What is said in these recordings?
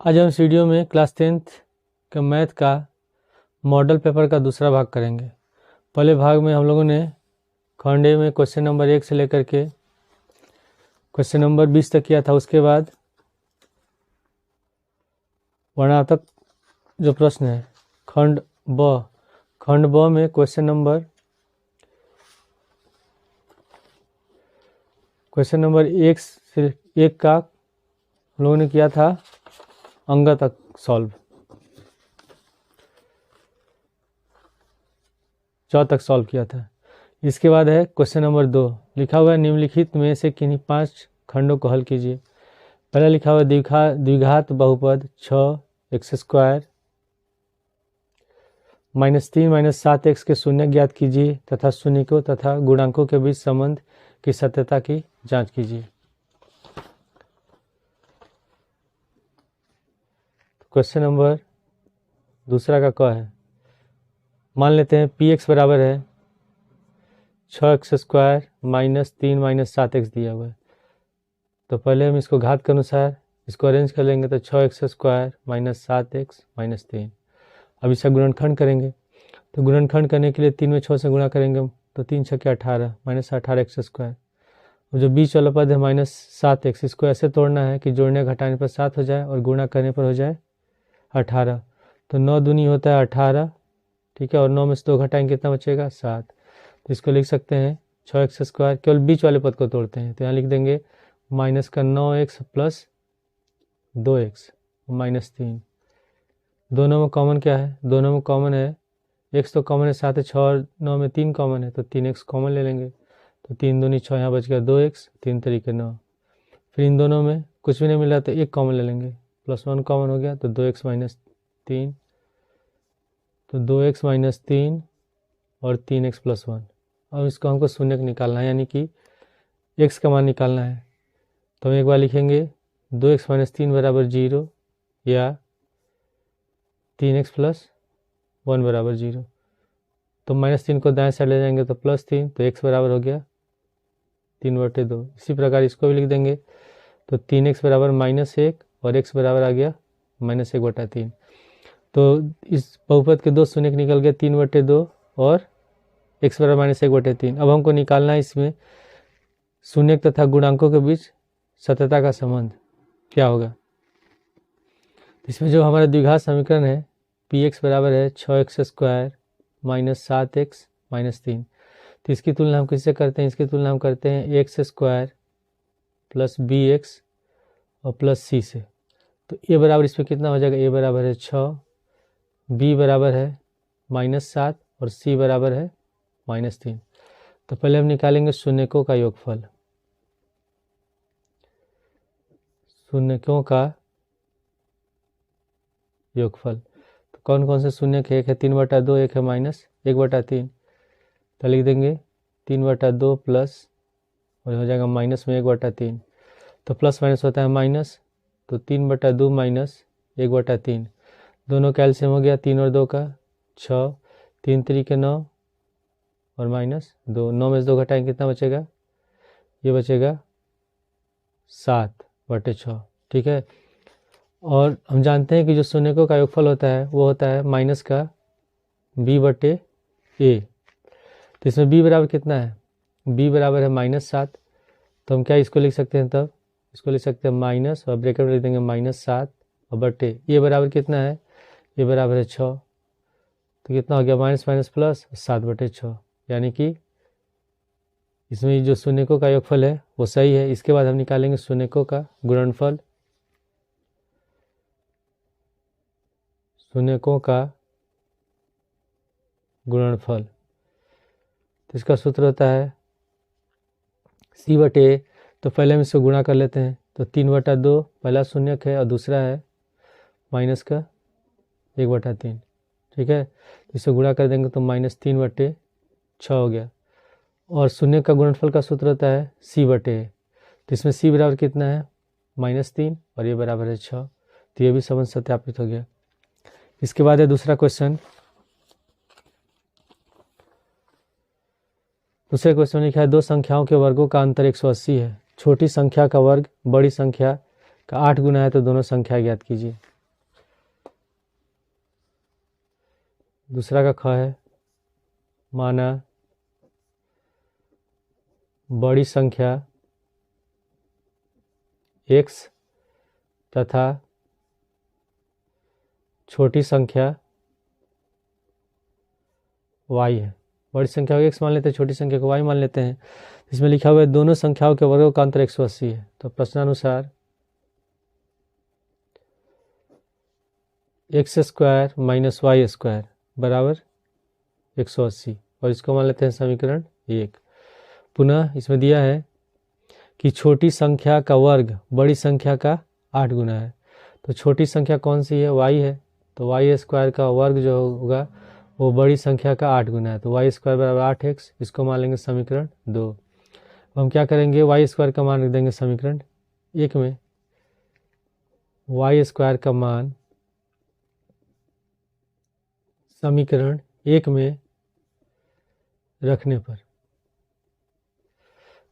आज हम इस वीडियो में क्लास 10th का मैथ का मॉडल पेपर का दूसरा भाग करेंगे। पहले भाग में हम लोगों ने खंड ए में क्वेश्चन नंबर 1 से लेकर के क्वेश्चन नंबर 20 तक किया था। उसके बाद वर्णात्मक जो प्रश्न है खंड ब में क्वेश्चन नंबर 1 से 1 का हम लोगों ने किया था अंग तक सॉल्व, 4 तक सॉल्व किया था। इसके बाद है क्वेश्चन नंबर 2, लिखा हुआ है निम्नलिखित में से किन्हीं 5 खंडों को हल कीजिए। पहला लिखा हुआ द्विघात बहुपद 6x² -3 -7x के शून्य ज्ञात कीजिए तथा शून्यकों तथा गुणांकों के बीच संबंध की सत्यता की जांच कीजिए। क्वेश्चन नंबर दूसरा का क है, मान लेते हैं px बराबर है 6x² -3 -7x दिया हुआ है। तो पहले हम इसको घात के अनुसार इसको अरेंज कर लेंगे तो 6x² -7x -3। अब इसका गुणनखंड करेंगे तो गुणनखंड करने के लिए 3 में 6 से गुणा करेंगे तो 3 6 18 -18x²। जो बीच वाला पद है -7x, इसको ऐसे तोड़ना है कि जोड़ने घटाने पर 7 हो जाए और गुणा करने पर हो जाए 18। तो 9 दूनी होता है 18, ठीक है, और 9 में से 2 घटाएंगे कितना बचेगा 7। तो इसको लिख सकते हैं 6x², केवल बीच वाले पद को तोड़ते हैं तो यहाँ लिख देंगे माइनस का 9x प्लस 2x -3। दोनों में कॉमन क्या है, दोनों में कॉमन है x तो कॉमन है, 7 है 6 और 9 में 3 कॉमन है तो 3x कॉमन ले लेंगे। तो 3 दूनी 6, यहाँ बच गया 2x, 3 तरीके 9। फिर इन दोनों में कुछ भी नहीं मिला तो 1 कॉमन ले लेंगे, +1 कॉमन हो गया तो 2x -3, तो 2x -3 और 3x + 1। अब इसको हमको शून्य निकालना है, यानी कि x का मान निकालना है। तो हम एक बार लिखेंगे 2x -3 बराबर 0 या 3x + 1 बराबर 0। तो -3 को दाएं साइड ले जाएंगे तो +3, तो x बराबर हो गया 3/2। इसी प्रकार इसको भी लिख देंगे तो 3x बराबर -1 और x बराबर आ गया -1/3। तो इस बहुपद के 2 शून्य निकल गए 3/2 और x बराबर -1/3। अब हमको निकालना है इसमें शून्य तथा गुणांकों के बीच सत्यता का संबंध क्या होगा। इसमें जो हमारा द्विघात समीकरण है px बराबर है 6x² -7x -3। तो इसकी तुलना हम किससे करते हैं, इसकी तुलना हम करते हैं x² + bx और +c से। तो a बराबर इसमें कितना हो जाएगा, a बराबर है 6, b बराबर है -7 और c बराबर है -3। तो पहले हम निकालेंगे शून्यकों का योगफल, शून्यकों का योगफल। तो कौन कौन से शून्य है, एक है 3/2, एक है -1/3। तो लिख देंगे 3/2 प्लस और हो जाएगा माइनस में 1/3। तो प्लस माइनस होता है माइनस, तो 3/2 - 1/3। दोनों कैल्शियम हो गया, 3 और 2 का 6, 3 तरीके 9 और -2। 9 में से 2 घटाएंगे कितना बचेगा, ये बचेगा 7/6, ठीक है। और हम जानते हैं कि जो शून्यकों का योगफल होता है वो होता है माइनस का b/a। तो इसमें b बराबर कितना है, b बराबर है -7। तो हम क्या इसको लिख सकते हैं, तब इसको लिख सकते हैं माइनस और ब्रैकेट में लिख देंगे -7 और बटे ये बराबर कितना है, ये बराबर है 6। तो कितना हो गया माइनस माइनस प्लस 7/6, यानी कि इसमें जो शून्यकों का योगफल है वो सही है। इसके बाद हम निकालेंगे शून्यकों का गुणनफल, शून्यकों का गुणनफल। तो इसका सूत्र होता है c/a। तो पहले हम इसको गुणा कर लेते हैं तो 3/2 पहला शून्यक है और दूसरा है माइनस का 1/3, ठीक है। तो इसको गुणा कर देंगे तो -3/6 हो गया। और शून्य का गुणनफल का सूत्र होता है c/a। तो इसमें c बराबर कितना है -3 और ये बराबर है 6। तो ये भी संबंध सत्यापित हो गया। इसके बाद है दूसरा क्वेश्चन। दूसरे क्वेश्चन में लिखा है 2 संख्याओं के वर्गों का अंतर 180 है। छोटी संख्या का वर्ग बड़ी संख्या का 8 गुना है तो दोनों संख्या ज्ञात कीजिए। दूसरा का ख है, माना बड़ी संख्या x तथा छोटी संख्या y है। बड़ी संख्या को x मान लेते हैं, छोटी संख्या को y मान लेते हैं। इसमें लिखा हुआ है दोनों संख्याओं के वर्गों का अंतर 180 है। तो प्रश्नानुसार x square minus y square बराबर 180, और इसको मान लेते हैं समीकरण 1। पुनः इसमें दिया है कि छोटी संख्या का वर्ग बड़ी संख्या का 8 गुना है। तो छोटी संख्या कौन सी है, y है। तो वाई स्क्वायर का वर्ग जो होगा वो बड़ी संख्या का 8 गुना है। तो वाई स्क्वायर बराबर 8x, इसको मान लेंगे समीकरण 2। अब हम क्या करेंगे, वाई स्क्वायर का मान रख देंगे समीकरण 1 में। वाई स्क्वायर का मान समीकरण 1 में रखने पर,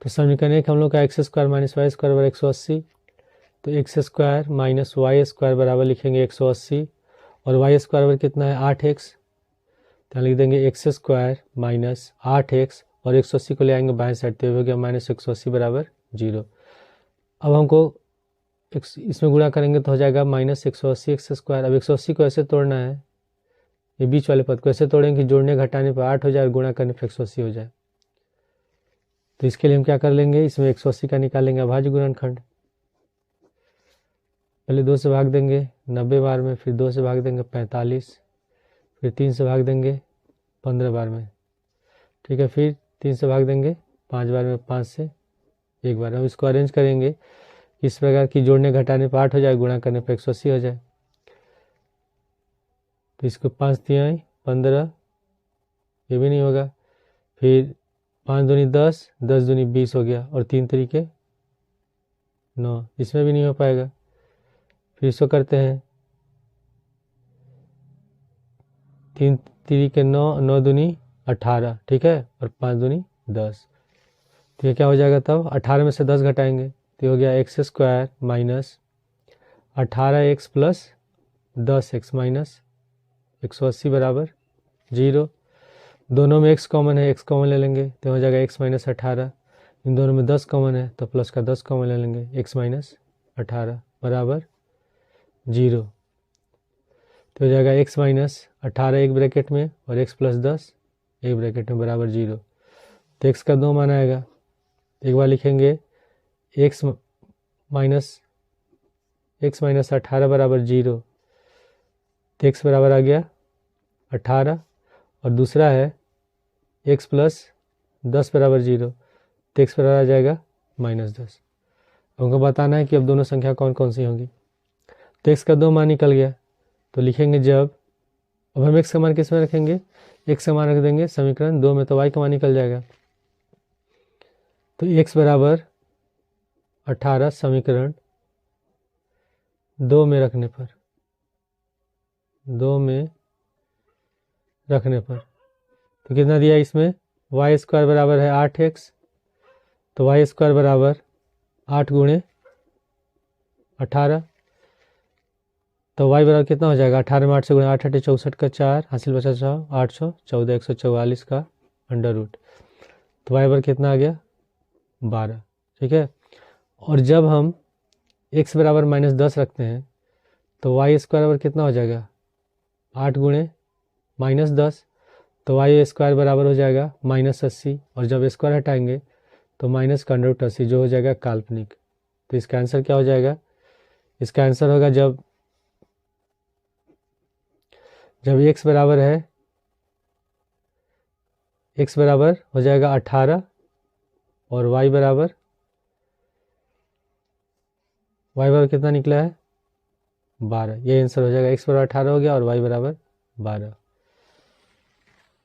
तो समीकरण 1 हम लोग का x square minus y square बराबर 180। तो x square minus y square बराबर लिखेंगे 180, और वाई स्क्वायर बराबर कितना है 8x। तो लिख देंगे एक्स स्क्वायर माइनस 8x, और 180 को ले आएंगे बाएं साइड, तो हो गया माइनस 180 बराबर 0। अब हमको इसमें गुणा करेंगे तो हो जाएगा माइनस 180 एक्स स्क्वायर। अब 180 को ऐसे तोड़ना है, ये बीच वाले पद को ऐसे तोड़ेंगे कि जोड़ने घटाने पर 8 हो जाए और गुणा करने पर 180 हो जाए। तो इसके लिए हम क्या कर लेंगे, इसमें 180 का निकालेंगे अभाज्य गुणनखंड। पहले 2 से भाग देंगे 90 बार में, फिर 2 से भाग देंगे 45, फिर 3 से भाग देंगे 15 बार में, ठीक है। फिर 3 से भाग देंगे 5 बार में, 5 से 1 बार। हम इसको अरेंज करेंगे इस प्रकार की जोड़ने घटाने पर 8 हो जाए, गुणा करने पर 180 हो जाए। तो इसको 5 तिहाई 15, ये भी नहीं होगा। फिर 5 दूनी 10, 10 दूनी 20 हो गया, और 3 तरीके 9, इसमें भी नहीं हो पाएगा। फिर इसको करते हैं 3 तरीके 9, 9 दूनी 18, ठीक है, और 5 दूनी 10। तो ये क्या हो जाएगा, तब 18 में से 10 घटाएंगे तो हो गया x square minus 18x plus 10x minus 180 बराबर 0। दोनों में x कॉमन है, x कॉमन ले लेंगे तो हो जाएगा x माइनस 18। इन दोनों में 10 कॉमन है तो प्लस का 10 कॉमन ले लेंगे, x माइनस 18 बराबर 0। तो हो जाएगा x माइनस 18 एक ब्रैकेट में और x प्लस 10 एक ब्रैकेट में बराबर 0। तो x का 2 मान आएगा। एक बार लिखेंगे x माइनस 18 बराबर 0। तो x बराबर आ गया 18, और दूसरा है x प्लस 10 बराबर 0। तो x बराबर आ जाएगा माइनस 10। हमको बताना है कि अब दोनों संख्या कौन कौन सी होंगी। तो x का 2 मान निकल गया, तो लिखेंगे जब, अब हम x का मान किस में रखेंगे, x का मान रख देंगे समीकरण 2 में, तो y का मान निकल जाएगा। तो x बराबर 18 समीकरण 2 में रखने पर, 2 में रखने पर तो कितना दिया इसमें, वाई स्क्वायर बराबर है 8x। तो वाई स्क्वायर बराबर 8 गुणे 18। तो वाई बराबर कितना हो जाएगा, 18 में 8 से गुणे 8 8 64 का 4 हासिल बचा 100, 814 144 का अंडर रूट। तो वाई बराबर कितना आ गया 12, ठीक है। और जब हम x बराबर माइनस 10 रखते हैं तो वाई स्क्वायर बराबर कितना हो जाएगा, 8 गुणे माइनस 10। तो वाई स्क्वायर बराबर हो जाएगा माइनस 80, और जब स्क्वायर हटाएंगे तो माइनस का अंडर रूट 80 जो हो जाएगा काल्पनिक। तो इसका आंसर क्या हो जाएगा, इसका आंसर होगा जब x बराबर है, x बराबर हो जाएगा 18 और y बराबर कितना निकला है 12। ये आंसर हो जाएगा, x बराबर 18 हो गया और y बराबर 12।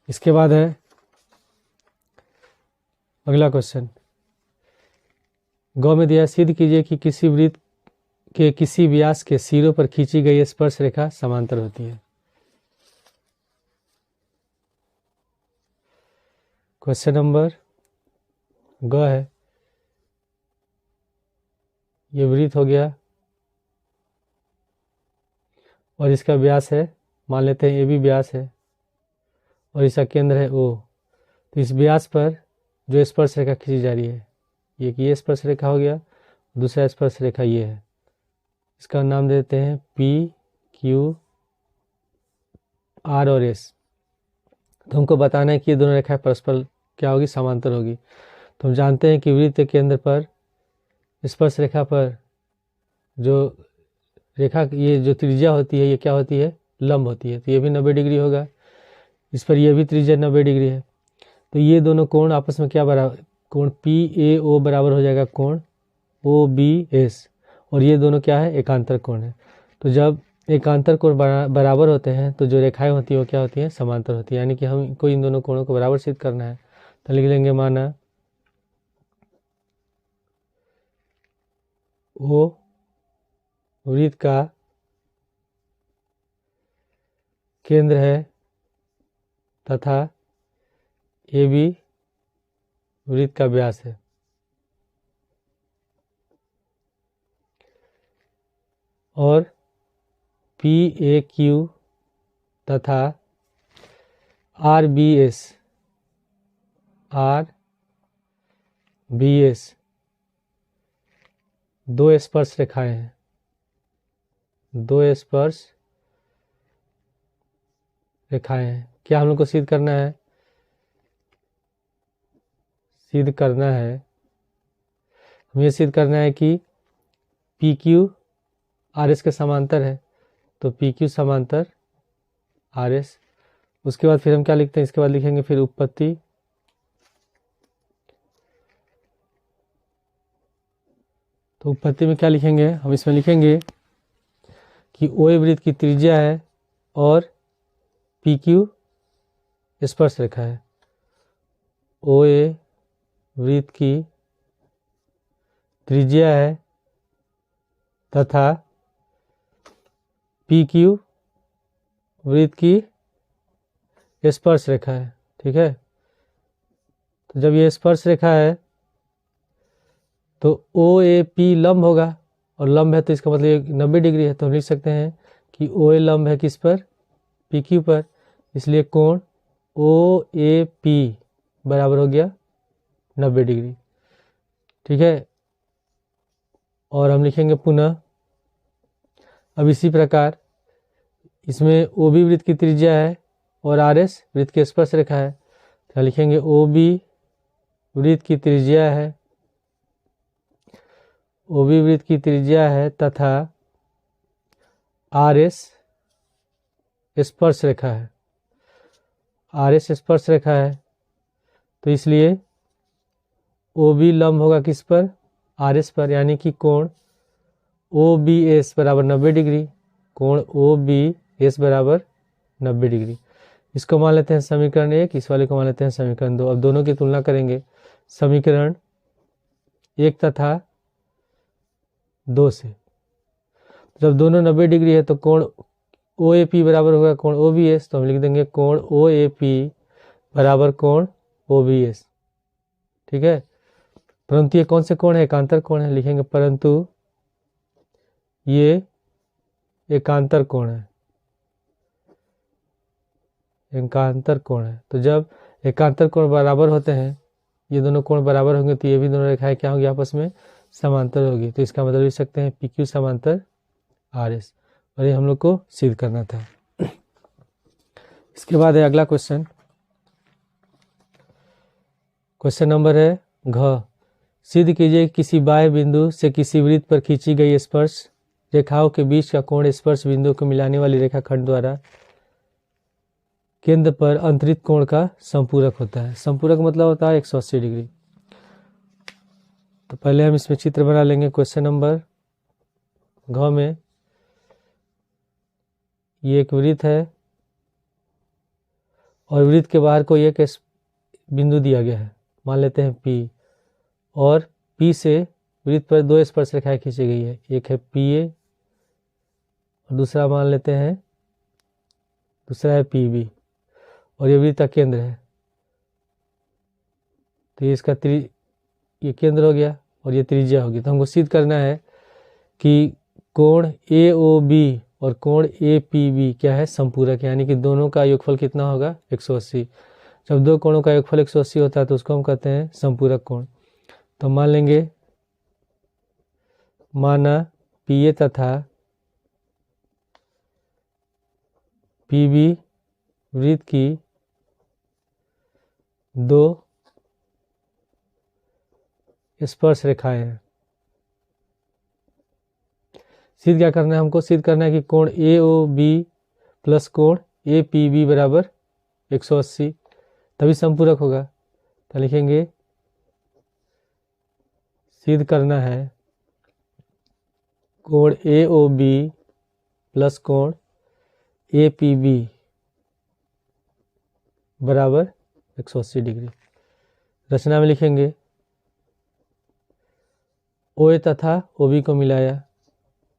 इसके बाद है अगला क्वेश्चन। गौ में दिया, सिद्ध कीजिए कि किसी वृत्त के किसी व्यास के सिरों पर खींची गई स्पर्श रेखा समांतर होती है। क्वेश्चन नंबर ग है, ये वृत्त हो गया और इसका व्यास है, मान लेते हैं ये भी व्यास है, और इसका केंद्र है O। तो इस व्यास पर जो स्पर्श रेखा खींची जा रही है, ये स्पर्श रेखा हो गया, दूसरा स्पर्श रेखा ये है, इसका नाम देते हैं P, Q, R और S। तो हमको बताना है कि ये दोनों रेखाएं परस्पर क्या होगी, समांतर होगी। तो हम जानते हैं कि वृत्त के केंद्र पर स्पर्श रेखा पर जो रेखा, ये जो त्रिज्या होती है, ये क्या होती है, लंब होती है। तो ये भी 90 डिग्री होगा, इस पर यह भी त्रिज्या 90 डिग्री है। तो ये दोनों कोण आपस में क्या बराबर, कोण PAO बराबर हो जाएगा कोण OBS, और ये दोनों क्या है, एकांतर कोण है। तो जब एकांतर कोण बराबर होते हैं तो जो रेखाएं होती है वो क्या होती हैं, समांतर होती है। यानी कि हमको इन दोनों कोणों को बराबर सिद्ध करना है। तो लिख लेंगे माना O वृत्त का केंद्र है तथा AB वृत्त का व्यास है। और PAQ तथा RBS दो स्पर्श रेखाएं हैं, दो स्पर्श रेखाएं हैं। क्या हम लोग को सिद्ध करना है, हमें सिद्ध करना है कि PQ RS के समांतर है। तो PQ समांतर RS। उसके बाद फिर हम क्या लिखते हैं, इसके बाद लिखेंगे फिर उत्पत्ति। तो उत्पत्ति में क्या लिखेंगे, हम इसमें लिखेंगे कि OA वृत्त की त्रिज्या है और PQ स्पर्श रेखा है। OA वृत्त की त्रिज्या है तथा PQ वृत्त की स्पर्श रेखा है। ठीक है, तो जब ये स्पर्श रेखा है तो OAP लंब होगा, और लंब है तो इसका मतलब ये 90 डिग्री है। तो हम लिख सकते हैं कि OA लंब है किस पर, PQ पर, इसलिए कोण OAP बराबर हो गया 90 डिग्री। ठीक है, और हम लिखेंगे पुनः, अब इसी प्रकार इसमें OB वृत्त की त्रिज्या है और RS वृत्त की स्पर्श रेखा है। तो लिखेंगे OB वृत्त की त्रिज्या है, OB वृत्त की त्रिज्या है तथा RS स्पर्श रेखा है, RS स्पर्श रेखा है। तो इसलिए OB लंब होगा किस पर, RS पर, यानी कि कोण OBS बराबर 90 डिग्री, कोण OBS बराबर 90 डिग्री। इसको मान लेते हैं समीकरण 1, इस वाले को मान लेते हैं समीकरण 2। अब दोनों की तुलना करेंगे समीकरण 1 तथा 2 से। जब दोनों 90 डिग्री है तो कोण OAP बराबर होगा कोण OBS। तो हम लिख देंगे कोण OAP बराबर कोण OBS। ठीक है, परंतु ये कौन से कोण है, एकांतर कोण है। लिखेंगे परंतु ये एकांतर कोण है, एकांतर कोण है। तो जब एकांतर कोण बराबर होते हैं, ये दोनों कोण बराबर होंगे, तो ये भी दोनों रेखाएं क्या होंगी, आपस में समांतर होगी। तो इसका मतलब लिख सकते हैं PQ समांतर RS, और ये हम लोग को सिद्ध करना था। इसके बाद है अगला क्वेश्चन, क्वेश्चन नंबर है घ। सिद्ध कीजिए किसी बाह्य बिंदु से किसी वृत्त पर खींची गई स्पर्श रेखाओं के बीच का कोण स्पर्श बिंदु को मिलाने वाली रेखाखंड द्वारा केंद्र पर अंतरित कोण का संपूरक होता है। संपूरक मतलब होता है 180 डिग्री। तो पहले हम इसमें चित्र बना लेंगे। क्वेश्चन नंबर घ में ये एक वृत्त है और वृत्त के बाहर को एक बिंदु दिया गया है, मान लेते हैं P, और P से वृत्त पर दो स्पर्श रेखाएं खींची गई है, एक है PA और दूसरा मान लेते हैं, दूसरा है PB, और ये वृत्त का केंद्र है। तो ये इसका ये केंद्र हो गया और ये त्रिज्या होगी। तो हमको सिद्ध करना है कि कोण AOB और कोण ए पी बी क्या है, संपूरक, यानी कि दोनों का योगफल कितना होगा 180। जब दो कोणों का योगफल 180 होता है तो उसको हम कहते हैं संपूरक कोण। तो मान लेंगे, माना पी ए तथा पी बी वृत्त की दो स्पर्श रेखाएं हैं। सिद्ध क्या करना है हमको, सिद्ध करना है कि कोण ए ओ बी प्लस कोण ए पी बी बराबर 180, तभी संपूरक होगा। तो लिखेंगे सिद्ध करना है कोण ए ओ बी प्लस कोण ए पी बी बराबर 180 डिग्री। रचना में लिखेंगे ओ ए तथा ओ बी को मिलाया,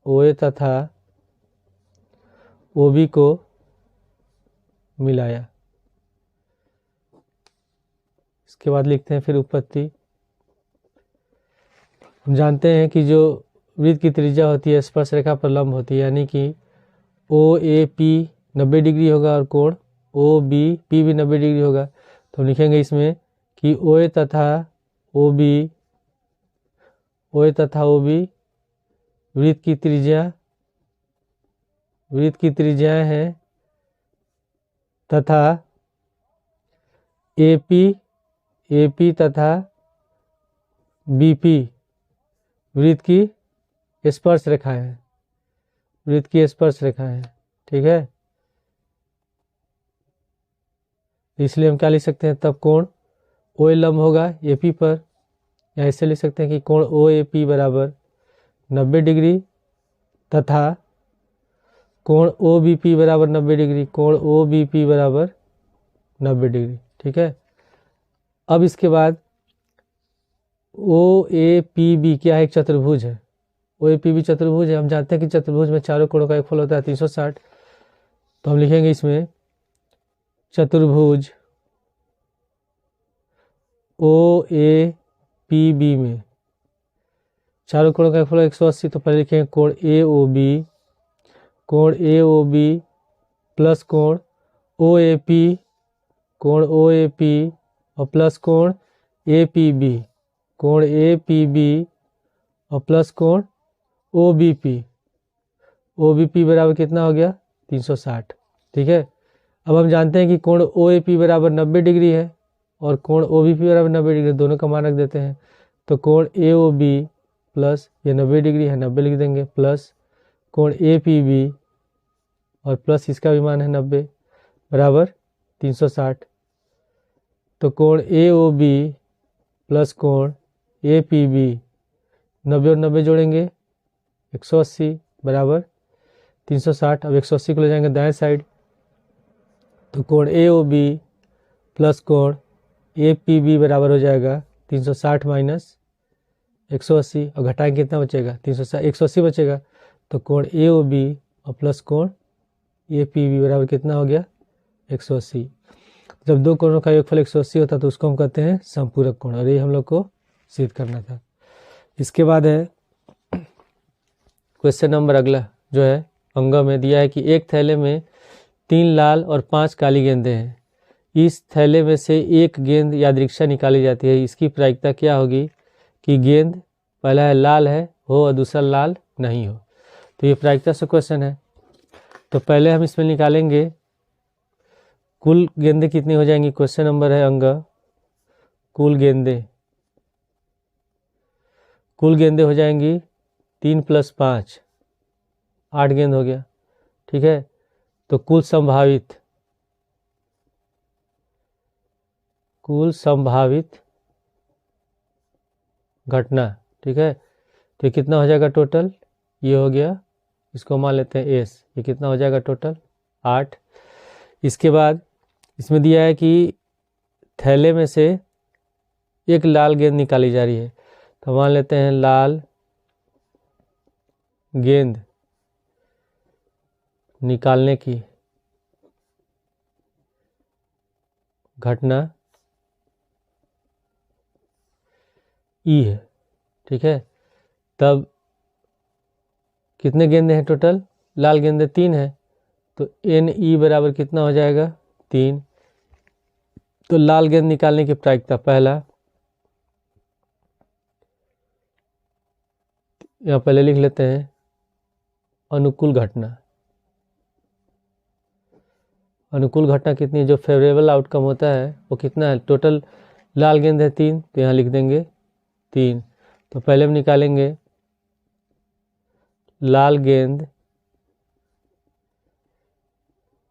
ओ ए तथा ओ बी को मिलाया। इसके बाद लिखते हैं फिर उत्पत्ति। हम जानते हैं कि जो वृत्त की त्रिज्या होती है स्पर्श रेखा पर लंब होती है, यानी कि ओ ए पी 90 डिग्री होगा और कोण ओ बी पी भी 90 डिग्री होगा। तो हम लिखेंगे इसमें कि ओ ए तथा ओ बी वृत्त की त्रिज्या है तथा एपी तथा बीपी वृत्त की स्पर्श रेखा है, ठीक है। इसलिए हम क्या लिख सकते हैं, तब कोण ओ ए लंब होगा एपी पर, या ऐसे लिख सकते हैं कि कोण ओ ए पी बराबर 90 डिग्री तथा कोण ओ बी पी बराबर 90 डिग्री, कोण ओ बी पी बराबर 90 डिग्री, ठीक है। अब इसके बाद ओ ए पी बी क्या है, एक चतुर्भुज है। ओ ए पी बी चतुर्भुज है। हम जानते हैं कि चतुर्भुज में चारों कोणों का योगफल होता है 360। तो हम लिखेंगे इसमें चतुर्भुज ओ ए पी बी में चारों कोणों का योगफल 180। तो पहले लिखेंगे कोण ए ओ बी प्लस कोण ओ ए पी और प्लस कोण ए पी बी और प्लस कोण ओ बी पी बराबर कितना हो गया 360, ठीक है। अब हम जानते हैं कि कोण ओ ए पी बराबर 90 डिग्री है और कोण ओ बी पी बराबर 90 डिग्री, दोनों का मान रख देते हैं। तो कोण ए ओ बी प्लस ये 90 डिग्री है, 90 लिख देंगे, प्लस कोण ए पी बी और प्लस इसका भी मान है 90 बराबर 360। तो कोण ए ओ बी प्लस कोण ए पी बी 90 और 90 जोड़ेंगे 180 बराबर 360। अब 180 को ले जाएंगे दाएं साइड, तो कोण ए ओ बी प्लस कोण ए पी बी बराबर हो जाएगा 360 माइनस 180, और घटाएंगे कितना बचेगा 360, 180 बचेगा। तो कोण ए ओ बी और प्लस कोण ए पी बी बराबर कितना हो गया 180। जब दो कोणों का योगफल 180 होता है तो उसको हम कहते हैं संपूरक कोण, और ये हम लोग को सिद्ध करना था। इसके बाद है क्वेश्चन नंबर अगला, जो है अंग में दिया है कि एक थैले में 3 लाल और 5 काली गेंदें हैं। इस थैले में से एक गेंद यादृच्छा निकाली जाती है। इसकी प्रायिकता क्या होगी कि गेंद पहला है लाल है हो और दूसरा लाल नहीं हो। तो ये प्रायिकता से क्वेश्चन है। तो पहले हम इसमें निकालेंगे कुल गेंदें कितनी हो जाएंगी। क्वेश्चन नंबर है अंग कुल गेंदें हो जाएंगी 3 + 5 8 गेंद हो गया, ठीक है। तो कुल संभावित घटना, ठीक है। तो ये कितना हो जाएगा टोटल, ये हो गया, इसको मान लेते हैं एस। ये कितना हो जाएगा टोटल 8। इसके बाद इसमें दिया है कि थैले में से एक लाल गेंद निकाली जा रही है। तो मान लेते हैं लाल गेंद निकालने की घटना ई है, ठीक है। तब कितने गेंदे हैं टोटल लाल गेंदें 3 है तो एन ई बराबर कितना हो जाएगा 3। तो लाल गेंद निकालने की प्रायिकता, पहला यहाँ पहले लिख लेते हैं अनुकूल घटना। अनुकूल घटना कितनी है, जो फेवरेबल आउटकम होता है वो कितना है, टोटल लाल गेंद है 3 तो यहाँ लिख देंगे 3। तो पहले हम निकालेंगे लाल गेंद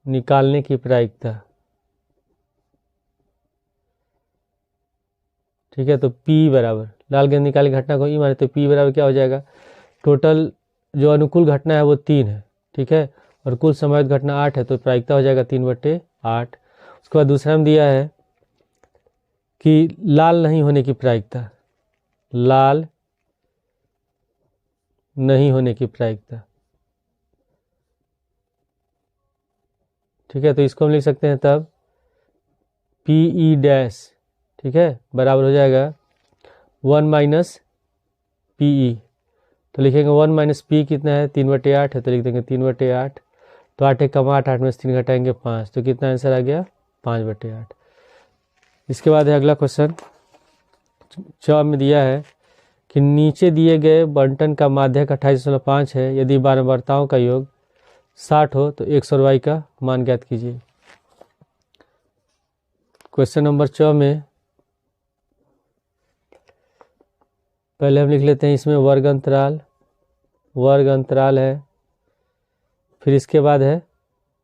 निकालने की प्रायिकता, ठीक है। तो P बराबर, लाल गेंद निकालने की घटना को ई माने तो P बराबर क्या हो जाएगा, टोटल जो अनुकूल घटना है वो 3 है, ठीक है, और कुल संभावित घटना 8 है तो प्रायिकता हो जाएगा 3/8। उसके बाद दूसरा में दिया है कि लाल नहीं होने की प्रायिकता, लाल नहीं होने की प्रायिकता, ठीक है। तो इसको हम लिख सकते हैं तब PE डैश, ठीक है, बराबर हो जाएगा 1 - PE। तो लिखेंगे 1 - P कितना है 3/8 है तो लिख देंगे 3/8। तो 8 कम 8, 8 में से 3 घटाएंगे 5, तो कितना आंसर आ गया 5/8। इसके बाद है अगला क्वेश्चन 6 में दिया है कि नीचे दिए गए बंटन का माध्यक 28.5 है, यदि बारंबारताओं का योग 60 हो तो x और y का मान ज्ञात कीजिए। क्वेश्चन नंबर 6 में पहले हम लिख लेते हैं, इसमें वर्ग अंतराल है, फिर इसके बाद है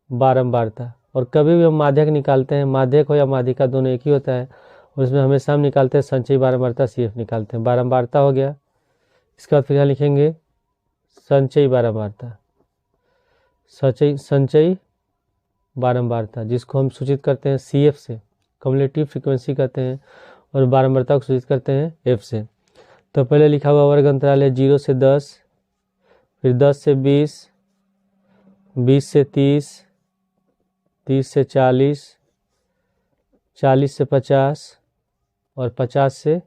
बारंबारता। और कभी भी हम माध्यक निकालते हैं, माध्यक हो या माध्यिका दोनों एक ही होता है, और इसमें हमेशा हम निकालते हैं संचयी बारंबारता CF निकालते हैं। बारंबारता हो गया, इसके बाद फिर यहाँ लिखेंगे संचयी बारंबारता, संचयी बारंबारता जिसको हम सूचित करते हैं CF से, कम्युलेटिव फ्रीक्वेंसी कहते हैं, और बारंबारता को सूचित करते हैं F से। तो पहले लिखा हुआ वर्ग अंतराल है 0 से 10, फिर 10 से 20, 20 से 30, 30 से 40, 40 से 50 और 50 से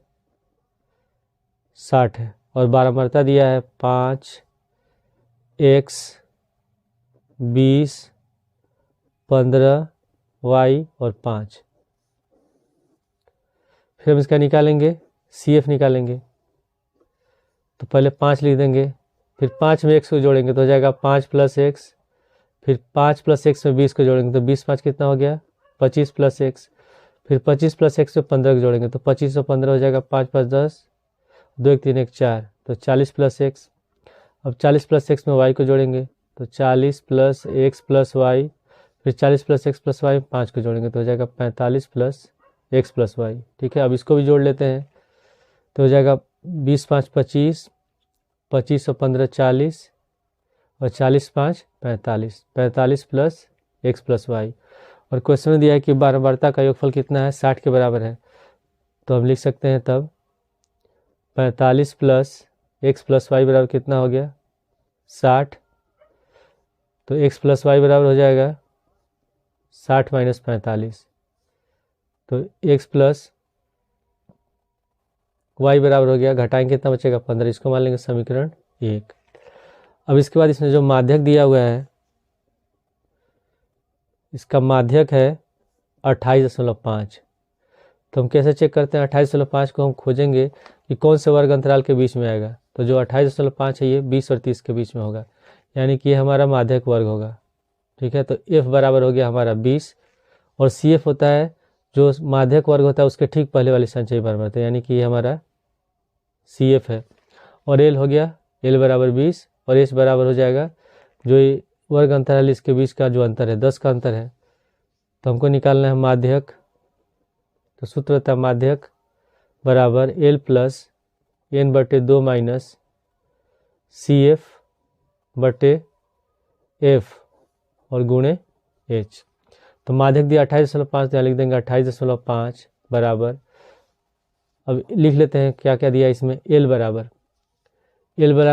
60 है। और बारंबारता दिया है 5, x, 20, 15, y और 5। फिर हम इसका निकालेंगे CF निकालेंगे, तो पहले 5 लिख देंगे, फिर 5 में x को जोड़ेंगे तो हो जाएगा 5 + x, फिर 5 + x में 20 को जोड़ेंगे तो 20 5 कितना हो गया 25 + x, फिर 25 + x में 15 को जोड़ेंगे तो 25 और 15 हो जाएगा 5 5 10, 2 1 3 1 4, तो 40 + x। अब 40 + x में y को जोड़ेंगे तो 40 + x + y, फिर 40 + x + y 5 को जोड़ेंगे तो हो जाएगा 45 + x + y, ठीक है। अब इसको भी जोड़ लेते हैं तो हो जाएगा 20 5 25, 25 और 15 40, और 40 5 45, 45 + x + y। और क्वेश्चन में दिया है कि बारंबारता का योगफल कितना है 60 के बराबर है, तो हम लिख सकते हैं तब 45 + x + y बराबर कितना हो गया 60। तो x + y बराबर हो जाएगा 60 - 45, तो x + y बराबर हो गया, घटाएंगे कितना बचेगा 15, इसको मान लेंगे समीकरण 1। अब इसके बाद इसमें जो माध्यक दिया हुआ है, इसका माध्यक है 28.5। तो हम कैसे चेक करते हैं 28.5 को हम खोजेंगे कि कौन से वर्ग अंतराल के बीच में आएगा, तो जो 28.5 है ये 20 और 30 के बीच में होगा, यानी कि ये हमारा माध्यक वर्ग होगा, ठीक है। तो F बराबर हो गया हमारा 20, और CF होता है जो माध्यक वर्ग होता है उसके ठीक पहले वाली संचयी बारंबारता, यानी कि ये हमारा CF है। और L हो गया, L बराबर 20, और H बराबर हो जाएगा जो ये वर्ग अंतराल इसके बीच का जो अंतर है 10 का अंतर है, तो हमको निकालना है माध्यक। तो सूत्र होता है माध्यक बराबर L + n/2 - CF/F और गुणे H। तो माध्यक दिया 28.5, तो यहाँ लिख देंगे 28.5 बराबर, अब लिख लेते हैं क्या क्या दिया इसमें, L बराबर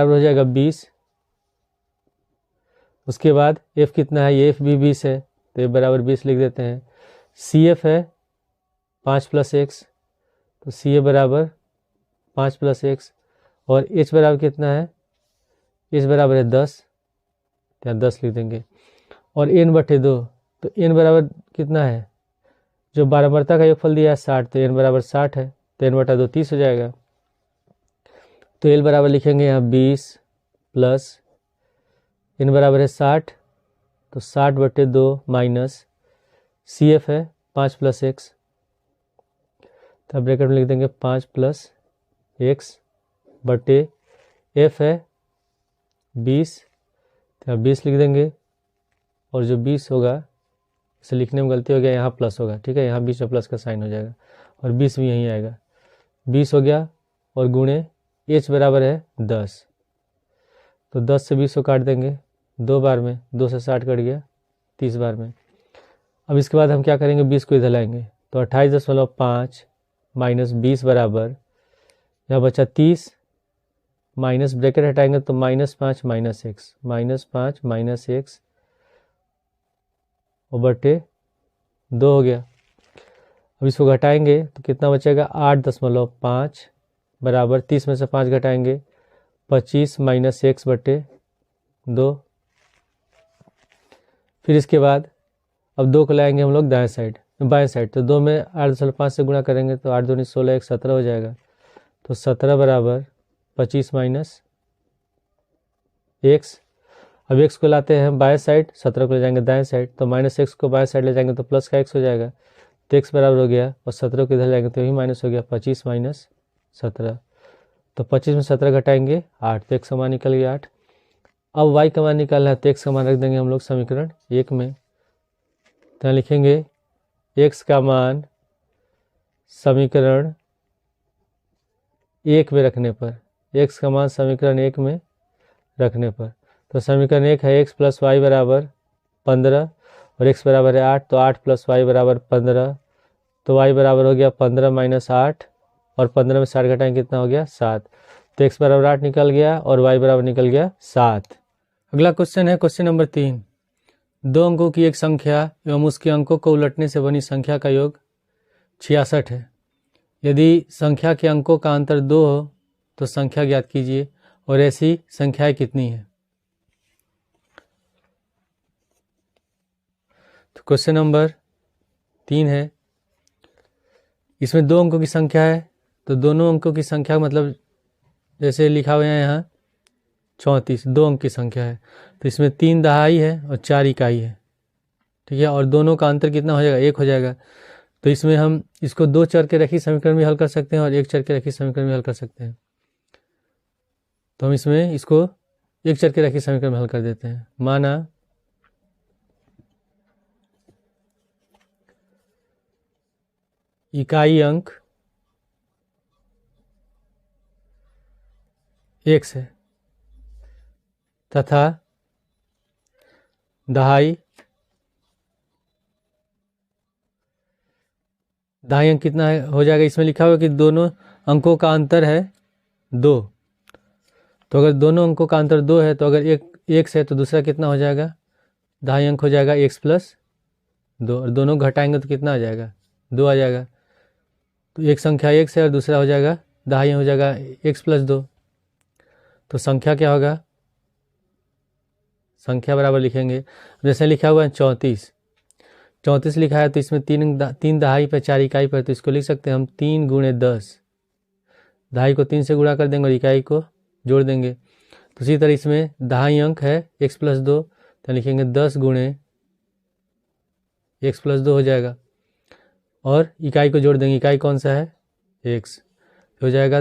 हो जाएगा 20, उसके बाद F कितना है, ये F भी 20 है तो F बराबर 20 लिख देते हैं। CF है 5 + x, तो CF बराबर 5 + x, और H बराबर कितना है, H बराबर है 10, तो यहाँ 10 लिख देंगे। और n/2, तो n बराबर कितना है, जो बारंबारता का योगफल दिया है 60, तो n बराबर 60 है, तो n/2 30 हो जाएगा। तो l बराबर लिखेंगे यहाँ 20 प्लस n बराबर है 60, तो 60/2 माइनस CF है 5 + x, तो ब्रैकेट में लिख देंगे 5 + x बटे f है 20, तो 20 लिख देंगे। और जो 20 होगा, इसे लिखने में गलती हो गया, यहाँ प्लस होगा, ठीक है, यहाँ बीच में प्लस का साइन हो जाएगा और 20 भी यहीं आएगा। 20 हो गया और गुणे h बराबर है 10, तो 10 से 20 को काट देंगे 2 बार में, 2 से 60 कट गया 30 बार में। अब इसके बाद हम क्या करेंगे, 20 को इधर लाएंगे, तो 28.5 माइनस 20 बराबर, यहाँ बचा 30, माइनस ब्रैकेट हटाएंगे तो -5 - x, -5 - x और बटे 2 हो गया। अब इसको घटाएंगे तो कितना बचेगा, 8.5 बराबर 30 में से 5 घटाएंगे 25 - x बटे 2। फिर इसके बाद अब 2 को लाएंगे हम लोग बाएं साइड, तो 2 में 8.5 से गुणा करेंगे तो 8 दूनी 16, 1 17 हो जाएगा। तो 17 बराबर 25 - x। अब x को लाते हैं बाएं साइड, 17 को ले जाएंगे दाएं साइड, तो -x को बाएं साइड ले जाएंगे तो प्लस का x हो जाएगा, तो x बराबर हो गया, और 17 को इधर लाएंगे तो यही माइनस हो गया, 25 - 17। तो 25 में 17 घटाएंगे 8, तो x का मान निकल गया 8। अब y का मान निकालना है, तो x का मान रख देंगे हम लोग समीकरण 1 में, तो यहाँ लिखेंगे x का मान समीकरण 1 में रखने पर, x का मान समीकरण 1 में रखने पर, तो समीकरण 1 है x + y बराबर 15 और x बराबर है 8, तो 8 + y बराबर 15, तो y बराबर हो गया 15 - 8 और 15 में 60 घटाएंगे कितना हो गया 7, तो x बराबर 8 निकल गया और y बराबर निकल गया 7। अगला क्वेश्चन है क्वेश्चन नंबर 3। 2 अंकों की एक संख्या एवं उसके अंकों को उलटने से बनी संख्या का योग 66 है। यदि संख्या के अंकों का अंतर 2 हो तो संख्या ज्ञात कीजिए, और ऐसी संख्याएं कितनी है। तो क्वेश्चन नंबर 3 है, इसमें 2 अंकों की संख्या है, तो दोनों अंकों की संख्या मतलब जैसे लिखा हुआ है यहाँ 34, 2 अंक की संख्या है, तो इसमें 3 दहाई है और 4 इकाई है, ठीक है, और दोनों का अंतर कितना हो जाएगा, 1 हो जाएगा। तो इसमें हम इसको 2 चर के रखी समीकरण में हल कर सकते हैं और 1 चर के रखी समीकरण में हल कर सकते हैं। तो हम इसमें इसको 1 चर के रखी समीकरण में हल कर देते हैं। माना इकाई अंक x है तथा दहाई अंक कितना है हो जाएगा, इसमें लिखा हुआ कि दोनों अंकों का अंतर है 2, तो अगर दोनों अंकों का अंतर 2 है तो अगर एक x है तो दूसरा कितना हो जाएगा, दहाई अंक हो जाएगा x + 2, और दोनों घटाएंगे तो कितना आ जाएगा, 2 आ जाएगा। तो एक संख्या x है और दूसरा हो जाएगा दहाई हो जाएगा x + 2, तो संख्या क्या होगा, संख्या बराबर लिखेंगे, जैसे लिखा हुआ है 34 लिखा है, तो इसमें 3 दहाई पर 4 इकाई पर, तो इसको लिख सकते हैं हम 3 × 10, दहाई को 3 से गुणा कर देंगे और इकाई को जोड़ देंगे। तो इसी तरह इसमें दहाई अंक है x + 2, तो लिखेंगे 10 × x + 2 हो जाएगा, और इकाई को जोड़ देंगे, इकाई कौन सा है, x, हो जाएगा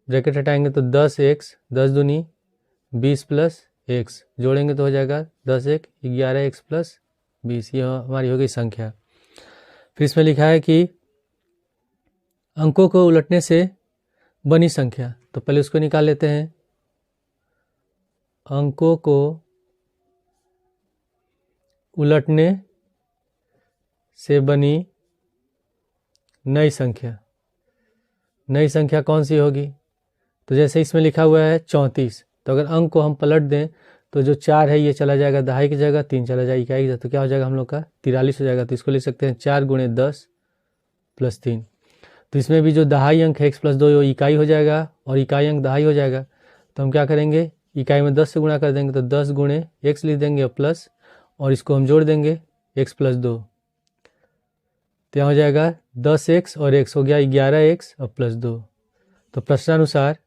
ब्रैकेट हटाएंगे तो 10x, 10 दूनी 20 + x, जोड़ेंगे तो हो जाएगा 10 × 1 = 11x + 20, ये हमारी हो गई संख्या। फिर इसमें लिखा है कि अंकों को उलटने से बनी संख्या, तो पहले उसको निकाल लेते हैं। अंकों को उलटने से बनी नई संख्या कौन सी होगी, तो जैसे इसमें लिखा हुआ है 34, तो अगर अंक को हम पलट दें तो जो 4 है ये चला जाएगा दहाई की जगह, 3 चला जाएगा इकाई की जगह, तो क्या हो जाएगा हम लोग का 43 हो जाएगा। तो इसको लिख सकते हैं 4 × 10 + 3। तो इसमें भी जो दहाई अंक है x + 2 वो इकाई हो जाएगा और इकाई अंक दहाई हो जाएगा, तो हम क्या करेंगे, इकाई में 10 से गुणा कर देंगे तो 10 गुणे x लिख देंगे और प्लस, और इसको हम जोड़ देंगे x + 2, तो यहाँ हो जाएगा 10x और x हो गया 11x और +2। तो प्रश्नानुसार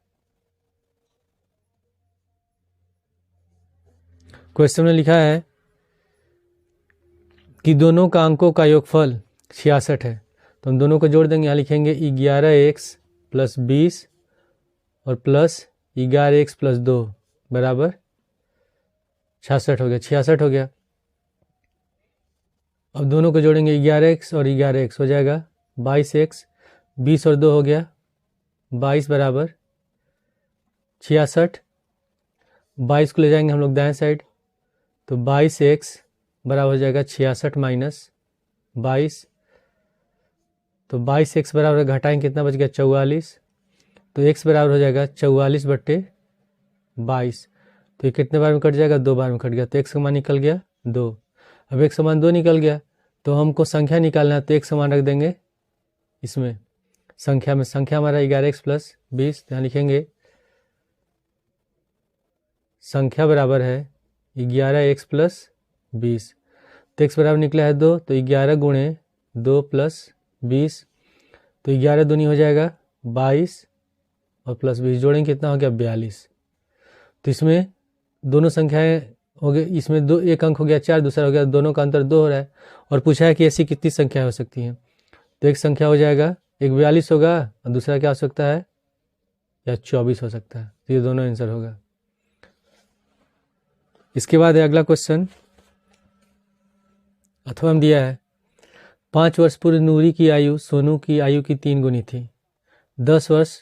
क्वेश्चन में लिखा है कि दोनों का अंकों का योगफल 66 है, तो हम दोनों को जोड़ देंगे। यहाँ लिखेंगे 11x + 20 और प्लस 11x + 2 बराबर 66 हो गया, 66 हो गया। अब दोनों को जोड़ेंगे 11x और 11x हो जाएगा 22x, 20 और 2 हो गया 22 बराबर 66। 22 को ले जाएंगे हम लोग दाएं साइड, तो 22x बराबर हो जाएगा 66 माइनस 22, तो 22x बराबर घटाएंगे कितना बच गया 44, तो x बराबर हो जाएगा 44/22। तो ये कितने बार में कट जाएगा, 2 बार में कट गया, तो x का मान निकल गया 2। अब x का मान 2 निकल गया, तो हमको संख्या निकालना है, तो x का मान रख देंगे इसमें संख्या में। संख्या हमारा 11x + 20, यहाँ लिखेंगे संख्या बराबर है 11x + 20, तो x बराबर निकला है 2, तो 11 गुणे 2 + 20, तो 11 दूनी हो जाएगा 22 और +20 जोड़ेंगे कितना हो गया 42। तो इसमें दोनों संख्याएं हो गए, इसमें दो एक अंक हो गया 4, दूसरा हो गया, दोनों का अंतर 2 हो रहा है, और पूछा है कि ऐसी कितनी संख्या हो सकती हैं। तो एक संख्या हो जाएगा, एक 42 होगा और दूसरा क्या हो सकता है, या 24 हो सकता है। तो ये दोनों आंसर होगा। इसके बाद है अगला क्वेश्चन, अथवा दिया है 5 वर्ष पूर्व नूरी की आयु सोनू की आयु की 3 गुनी थी। 10 वर्ष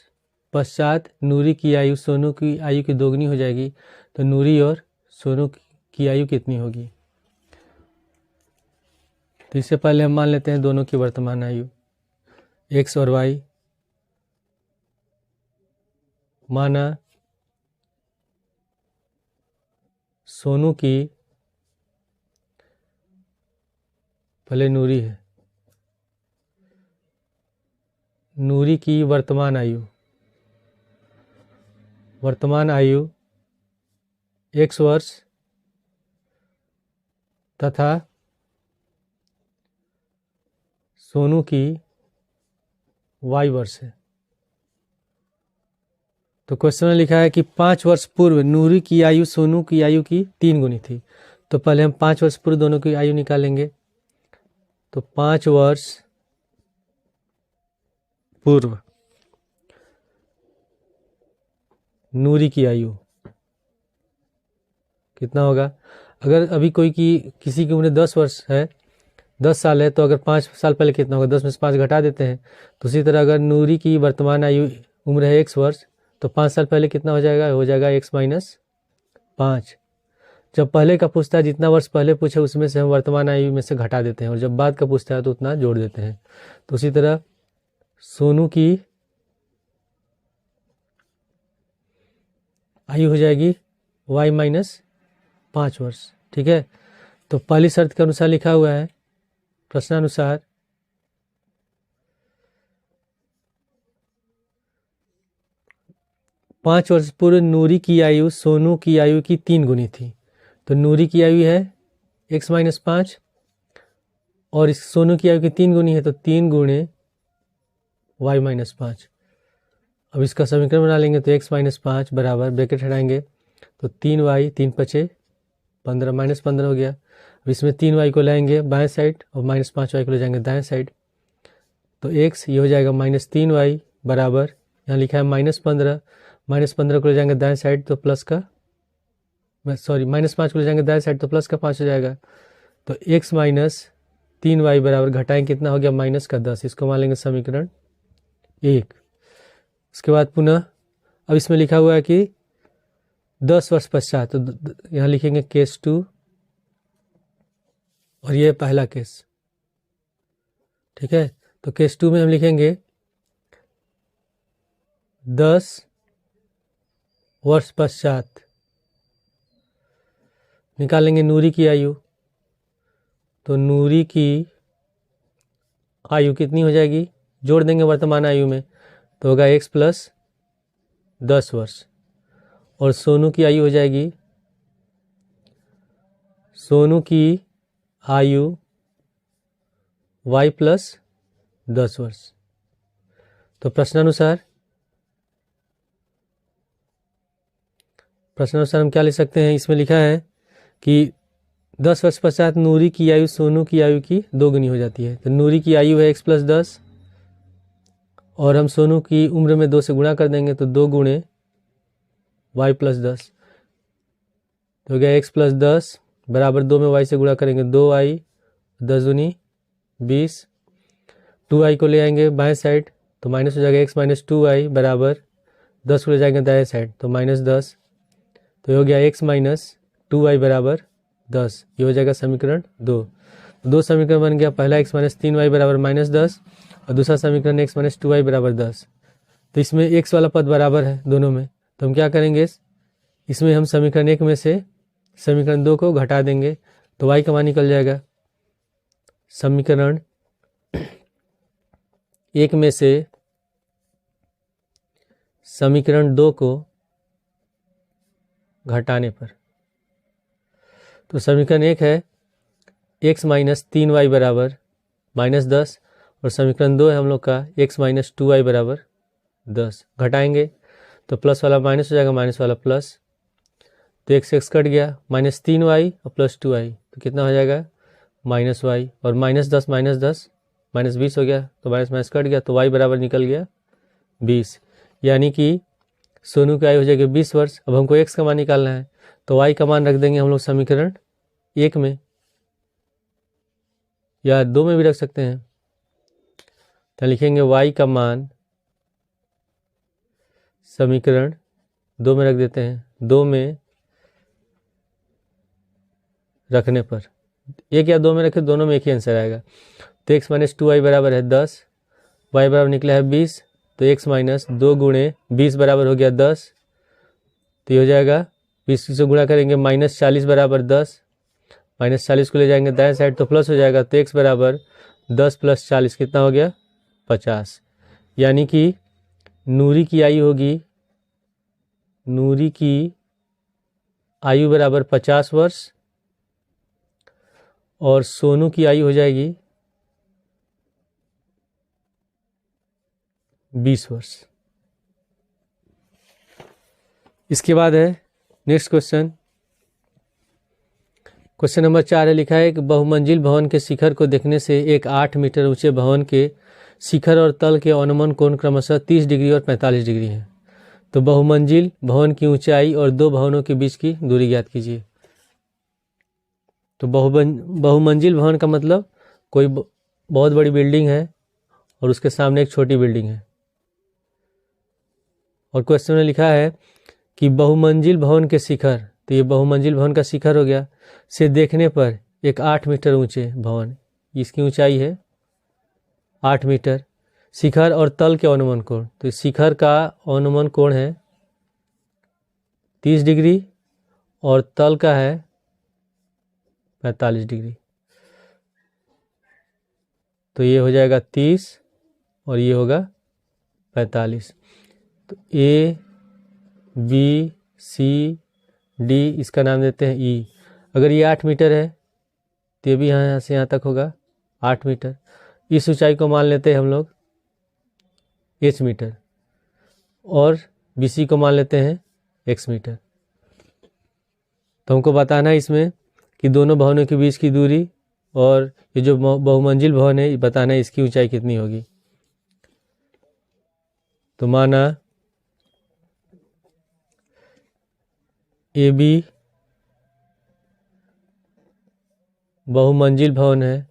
पश्चात नूरी की आयु सोनू की आयु की 2 गुनी हो जाएगी, तो नूरी और सोनू की आयु कितनी होगी। तो इससे पहले हम मान लेते हैं दोनों की वर्तमान आयु x और y। माना सोनू की पहले नूरी है, नूरी की वर्तमान आयु x वर्ष तथा सोनू की y वर्ष है। तो क्वेश्चन में लिखा है कि 5 वर्ष पूर्व नूरी की आयु सोनू की आयु की 3 गुनी थी। तो पहले हम 5 वर्ष पूर्व दोनों की आयु निकालेंगे। तो 5 वर्ष पूर्व नूरी की आयु कितना होगा। अगर अभी कोई किसी की उम्र 10 वर्ष है, 10 साल है, तो अगर 5 साल पहले कितना होगा, 10 में से 5 घटा देते हैं। तो उसी तरह अगर नूरी की वर्तमान आयु उम्र है x वर्ष, तो 5 साल पहले कितना हो जाएगा, x - 5। जब पहले का पूछता है, जितना वर्ष पहले पूछे उसमें से हम वर्तमान आयु में से घटा देते हैं, और जब बाद का पूछता है तो उतना जोड़ देते हैं। तो उसी तरह सोनू की आयु हो जाएगी y - 5 वर्ष। ठीक है, तो पहली शर्त के अनुसार लिखा हुआ है प्रश्नानुसार पाँच वर्ष पूर्व नूरी की आयु सोनू की आयु की 3 गुनी थी। तो नूरी की आयु है x - 5 और इस सोनू की आयु की 3 गुनी है, तो 3 गुणे y - 5। अब इसका समीकरण बना लेंगे, तो x - 5 बराबर ब्रैकेट हटाएंगे, तो 3y 3 × 5 = 15 -15 हो गया। अब इसमें 3y को लाएंगे बाएं साइड और -5y को ले जाएंगे दाएं साइड, तो x ये हो जाएगा -3y बराबर, यहाँ लिखा है -15, -15 को ले जाएंगे दाएं साइड तो प्लस का -5 को ले जाएंगे दाएं साइड तो प्लस का 5 हो जाएगा। तो x - 3y बराबर घटाएं कितना हो गया -10। इसको मान लेंगे समीकरण 1। उसके बाद पुनः अब इसमें लिखा हुआ है कि 10 वर्ष पश्चात, तो यहाँ लिखेंगे केस 2 और ये पहला केस। ठीक है, तो केस 2 में हम लिखेंगे 10 वर्ष पश्चात निकालेंगे नूरी की आयु, तो नूरी की आयु कितनी हो जाएगी, जोड़ देंगे वर्तमान आयु में, तो होगा x + 10 वर्ष। और सोनू की आयु हो जाएगी, सोनू की आयु y प्लस 10 वर्ष। तो प्रश्नानुसार हम क्या लिख सकते हैं, इसमें लिखा है कि 10 वर्ष पश्चात नूरी की आयु सोनू की आयु की 2 गुनी हो जाती है। तो नूरी की आयु है x प्लस 10 और हम सोनू की उम्र में 2 से गुणा कर देंगे तो 2 गुणे y प्लस 10 तो हो गया x प्लस 10 बराबर 2 में y से गुणा करेंगे 2y 10 दूनी 20, 2y को ले आएंगे बाएं साइड तो माइनस हो जाएगा x माइनस 2y बराबर 10 को ले जाएंगे दाएं साइड तो माइनस 10, तो हो गया x माइनस 2y बराबर 10। ये हो जाएगा समीकरण 2 समीकरण बन गया, पहला x माइनस 3y बराबर माइनस 10 और दूसरा समीकरण x माइनस 2y बराबर 10। तो इसमें x वाला पद बराबर है दोनों में, तो हम क्या करेंगे, इसमें हम समीकरण 1 में से समीकरण 2 को घटा देंगे तो y का मान निकल जाएगा। समीकरण 1 में से समीकरण 2 को घटाने पर, तो समीकरण 1 है x माइनस 3y बराबर माइनस 10 और समीकरण 2 है हम लोग का x माइनस 2y बराबर 10। घटाएंगे तो प्लस वाला माइनस हो जाएगा, माइनस वाला प्लस, तो x कट गया, माइनस 3y और प्लस 2y तो कितना हो जाएगा माइनस y और माइनस 10 माइनस 20 हो गया तो माइनस माइनस कट गया तो y बराबर निकल गया 20। यानी कि सोनू की आयु हो जाएगी 20 वर्ष। अब हमको x का मान निकालना है तो y का मान रख देंगे हम लोग समीकरण 1 में या 2 में भी रख सकते हैं। तो लिखेंगे y का मान समीकरण 2 में रख देते हैं, 2 में रखने पर 1 या 2 में रखे दोनों में एक ही आंसर आएगा। तो x माइनस 2y बराबर है 10, y बराबर निकला है 20, तो x माइनस 2 गुणे 20 बराबर हो गया 10, तो ये हो जाएगा 20 से गुणा करेंगे माइनस 40 बराबर 10, माइनस 40 को ले जाएंगे दाएं साइड तो प्लस हो जाएगा, तो x बराबर 10 प्लस 40 कितना हो गया 50। यानी कि नूरी की आयु होगी, नूरी की आयु बराबर 50 वर्ष और सोनू की आयु हो जाएगी 20 वर्ष। इसके बाद है नेक्स्ट क्वेश्चन नंबर 4 है, लिखा है कि बहुमंजिल भवन के शिखर को देखने से एक 8 मीटर ऊंचे भवन के शिखर और तल के अनुमान कोण क्रमशः 30 डिग्री और 45 डिग्री है। तो बहुमंजिल भवन की ऊंचाई और 2 भवनों के बीच की दूरी ज्ञात कीजिए। तो बहुमंजिल भवन का मतलब कोई बहुत बड़ी बिल्डिंग है और उसके सामने एक छोटी बिल्डिंग है। और क्वेश्चन में लिखा है कि बहुमंजिल भवन के शिखर, तो ये बहुमंजिल भवन का शिखर हो गया, से देखने पर एक 8 मीटर ऊंचे भवन, इसकी ऊंचाई है 8 मीटर, शिखर और तल के अनुमान कोण, तो शिखर का अनुमान कोण है 30 डिग्री और तल का है 45 डिग्री। तो ये हो जाएगा 30 और ये होगा 45। तो A B C D इसका नाम देते हैं E। अगर ये 8 मीटर है तो ये भी यहाँ से यहाँ तक होगा 8 मीटर। इस ऊंचाई को मान लेते हैं हम लोग H मीटर और BC को मान लेते हैं X मीटर। तो हमको बताना है इसमें कि दोनों भवनों के बीच की दूरी और ये जो बहुमंजिल भवन है ये बताना है इसकी ऊंचाई कितनी होगी। तो माना AB बहुमंजिल भवन है,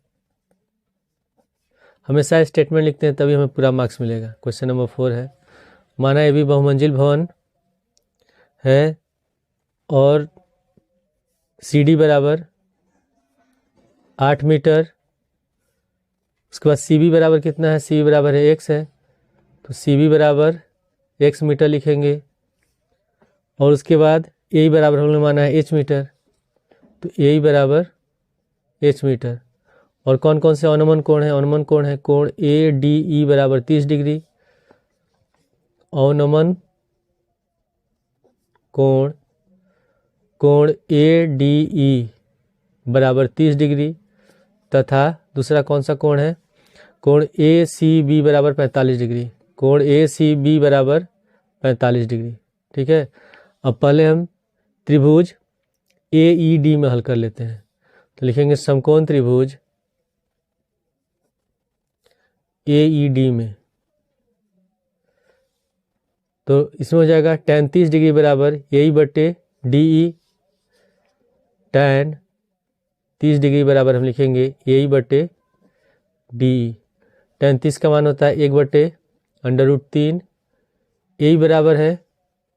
हमेशा स्टेटमेंट लिखते हैं तभी हमें पूरा मार्क्स मिलेगा। क्वेश्चन नंबर 4 है, माना AB बहुमंजिल भवन है और CD बराबर 8 मीटर, उसके बाद CB बराबर कितना है, CB बराबर है x है, तो CB बराबर x मीटर लिखेंगे और उसके बाद A बराबर हमने माना है h मीटर, तो A बराबर h मीटर। और कौन कौन से अनुमान कोण है, अनुमान कोण है कोण ADE बराबर 30 डिग्री, अनुमान कोण ADE बराबर 30 डिग्री तथा दूसरा कौन सा कोण है, कोण ACB बराबर 45 डिग्री, कोण ACB बराबर 45 डिग्री। ठीक है, अब पहले हम त्रिभुज AED में हल कर लेते हैं। तो लिखेंगे समकोण त्रिभुज AED में, तो इसमें हो जाएगा tan 30 डिग्री बराबर AE बटे DE, tan 30 डिग्री बराबर हम लिखेंगे AE बटे DE। tan 30 का मान होता है 1 बटे √3, AE बराबर है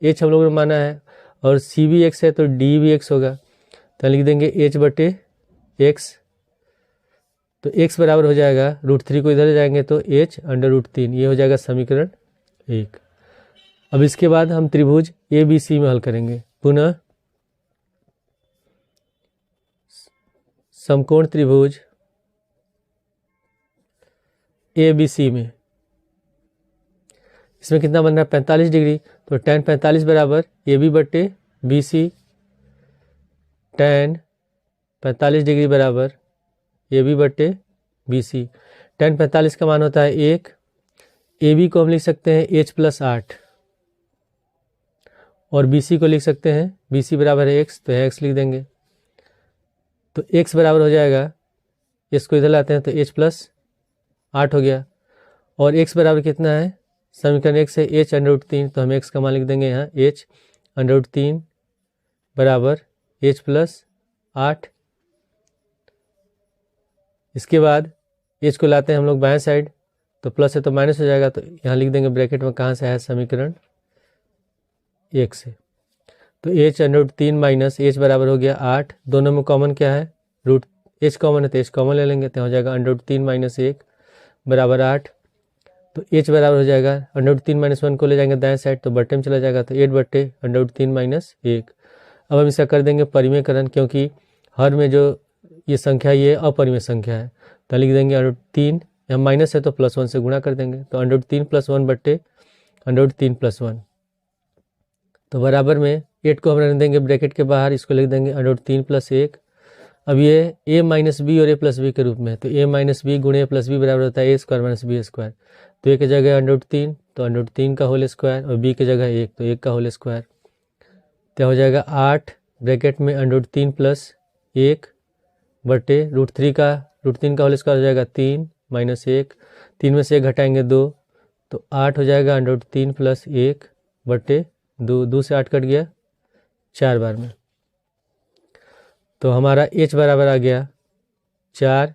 H हम लोगों ने माना है और C भी x है तो D भी x होगा, तो लिख देंगे H बटे x। तो x बराबर हो जाएगा √3 को इधर जाएंगे तो H √3, ये हो जाएगा समीकरण 1। अब इसके बाद हम त्रिभुज ABC में हल करेंगे। पुनः समकोण त्रिभुज ABC में, इसमें कितना बन रहा है 45 डिग्री, तो tan 45 बराबर AB बटे BC, tan 45 डिग्री बराबर AB बटे BC। tan 45 का मान होता है 1, AB को हम लिख सकते हैं H+8 और BC को लिख सकते हैं BC बराबर है x, तो x लिख देंगे। तो x बराबर हो जाएगा, इसको इधर लाते हैं तो H+8 हो गया, और x बराबर कितना है, समीकरण 1 से H √3, तो हम x का मान लिख देंगे यहाँ H √3 बराबर H+8। इसके बाद H को लाते हैं हम लोग बाएं साइड, तो प्लस है तो माइनस हो जाएगा, तो यहाँ लिख देंगे ब्रैकेट में कहाँ से है, समीकरण 1 से। तो H √3 माइनस H बराबर हो गया 8, दोनों में कॉमन क्या है, H कॉमन है तो H कॉमन ले लेंगे, तो हो जाएगा √3 माइनस 1 बराबर 8। तो H बराबर हो जाएगा √3 माइनस 1 को ले जाएंगे दाएं साइड तो बट्टे में चला जाएगा, तो 8 बट्टे √3 माइनस 1। अब हम इसका कर देंगे परिमेयकरण, क्योंकि हर में जो ये संख्या ये अपरिमेय संख्या है, तो लिख देंगे √3, यहाँ माइनस है तो +1 से गुणा कर देंगे, तो √3 + 1 बट्टे √3 + 1, तो बराबर में 8 को हम रख देंगे ब्रैकेट के बाहर, इसको लिख देंगे √3 + 1। अब ये a माइनस बी और a प्लस बी के रूप में है, तो a माइनस बी गुणे a प्लस बी बराबर होता है a² माइनस b²। तो a की जगह √3, तो √3 का होल स्क्वायर, और b की जगह 1, तो 1 का होल स्क्वायर, तो हो जाएगा 8 ब्रैकेट में √3 + 1 बटे √3 का होल स्क्वायर हो जाएगा 3 माइनस 1, 3 में से 1 घटाएंगे 2, तो 8 हो जाएगा √3 + 1 बटे 2, 2 से 8 कट गया 4 बार में, तो हमारा h बराबर आ गया 4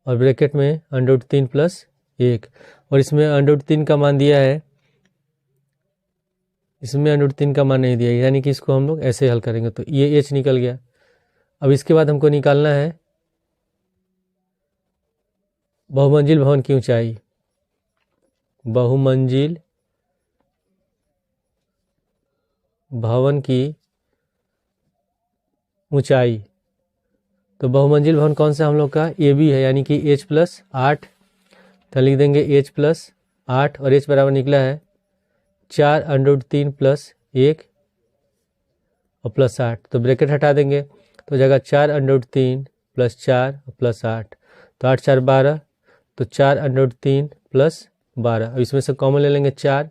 और ब्रैकेट में √3 + 1, और इसमें √3 का मान दिया है, इसमें √3 का मान नहीं दिया है, यानी कि इसको हम लोग ऐसे हल करेंगे, तो ये h निकल गया। अब इसके बाद हमको निकालना है बहुमंजिल भवन की ऊंचाई, बहुमंजिल भवन की ऊंचाई। तो बहुमंजिल भवन कौन सा हम लोग का, AB है, यानी कि H+8, तो लिख देंगे H+8, और H बराबर निकला है 4 √3 + 1 और +8, तो ब्रैकेट हटा देंगे, तो जगह 4 √3 + 4 और +8, तो 8 4 12, तो 4 √3 + 12। अब इसमें से कॉमन ले लेंगे 4,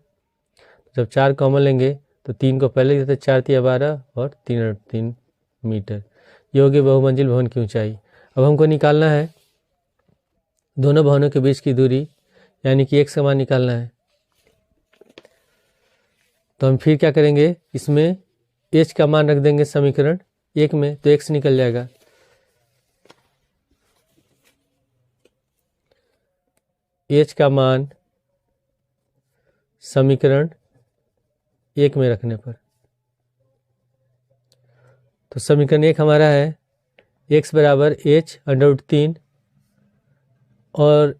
जब 4 कॉमन लेंगे तो 3 को पहले देते, 4 × 12 और 3 √3 मीटर। ये होगी बहुमंजिल भवन की ऊंचाई। अब हमको निकालना है दोनों भवनों के बीच की दूरी, यानी कि x का मान निकालना है। तो हम फिर क्या करेंगे, इसमें h का मान रख देंगे समीकरण 1 में, तो x निकल जाएगा। h का मान समीकरण 1 में रखने पर, तो समीकरण 1 हमारा है x बराबर H √3, और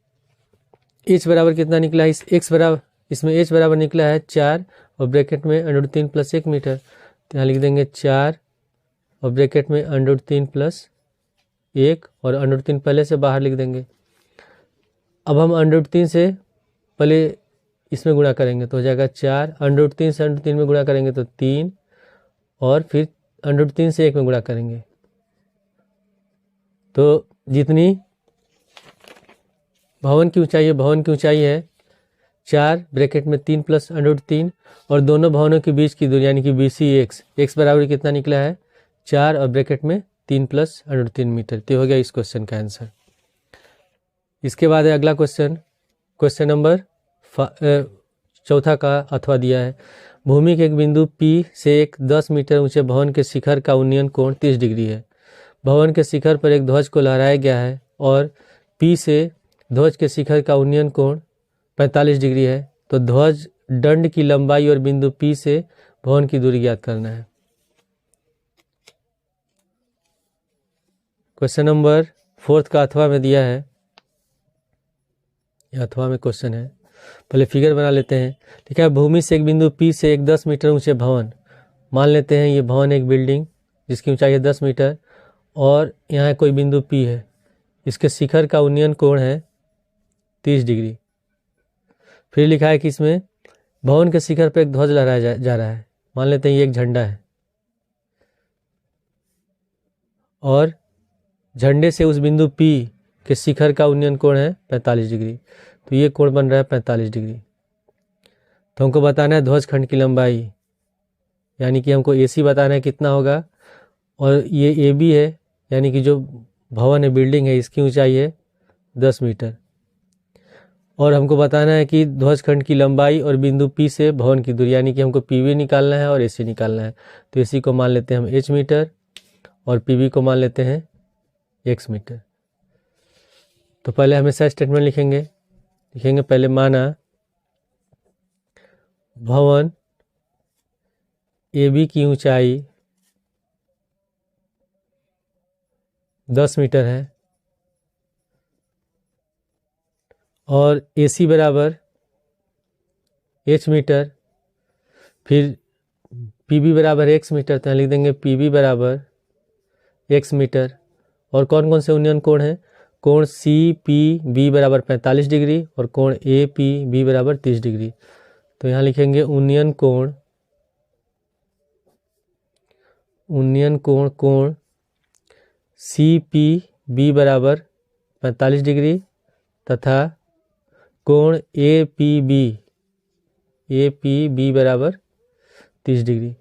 h बराबर कितना निकला है, इस x बराबर, इसमें h बराबर निकला है 4 और ब्रैकेट में √3 + 1 मीटर, तो यहाँ लिख देंगे 4 और ब्रैकेट में √3 + 1, और √3 पहले से बाहर लिख देंगे। अब हम √3 से पहले इसमें गुणा करेंगे, तो हो जाएगा 4, √3 से √3 में गुणा करेंगे तो 3, और फिर √3 से 1 में गुणा करेंगे। तो जितनी भवन की ऊंचाई है, भवन की ऊंचाई है 4 ब्रैकेट में 3 प्लस √3 और दोनों भवनों के बीच की दूरी यानी कि BC x बराबर कितना निकला है 4 और ब्रैकेट में 3 प्लस √3 मीटर। तो हो गया इस क्वेश्चन का आंसर। इसके बाद है अगला क्वेश्चन, क्वेश्चन नंबर चौथा का अथवा दिया है। भूमि के एक बिंदु P से एक 10 मीटर ऊंचे भवन के शिखर का उन्नयन कोण 30 डिग्री है। भवन के शिखर पर एक ध्वज को लहराया गया है और P से ध्वज के शिखर का उन्नयन कोण 45 डिग्री है। तो ध्वज दंड की लंबाई और बिंदु P से भवन की दूरी ज्ञात करना है। क्वेश्चन नंबर 4 का अथवा में दिया है, यह अथवा में क्वेश्चन है। पहले फिगर बना लेते हैं। ठीक है, भूमि से एक बिंदु P से एक 10 मीटर ऊंचे भवन, मान लेते हैं ये भवन एक बिल्डिंग जिसकी ऊंचाई है 10 मीटर और यहाँ कोई बिंदु P है, इसके शिखर का उन्नयन कोण है 30 डिग्री। फिर लिखा है कि इसमें भवन के शिखर पर एक ध्वज लहराया जा रहा है, मान लेते हैं ये एक झंडा है और झंडे से उस बिंदु P के शिखर का उन्नयन कोण है 45 डिग्री। तो ये कोण बन रहा है 45 डिग्री। तो हमको बताना है ध्वज खंड की लंबाई, यानी कि हमको AC बताना है कितना होगा, और ये AB है यानी कि जो भवन है बिल्डिंग है इसकी ऊंचाई है 10 मीटर, और हमको बताना है कि ध्वज खंड की लंबाई और बिंदु P से भवन की दूरी, यानी कि हमको PB निकालना है और AC निकालना है। तो AC को मान लेते हैं हम H मीटर और PB को मान लेते हैं X मीटर। तो पहले हमेशा स्टेटमेंट लिखेंगे पहले माना भवन AB की ऊंचाई 10 मीटर है और AC बराबर H मीटर, फिर PB बराबर X मीटर। तो यहाँ लिख देंगे PB बराबर X मीटर। और कौन कौन से उन्नयन कोण हैं, कोण CPB बराबर 45 डिग्री और कोण APB बराबर 30 डिग्री। तो यहाँ लिखेंगे उन्नयन कोण कोण CPB बराबर 45 डिग्री तथा कोण APB बराबर 30 डिग्री।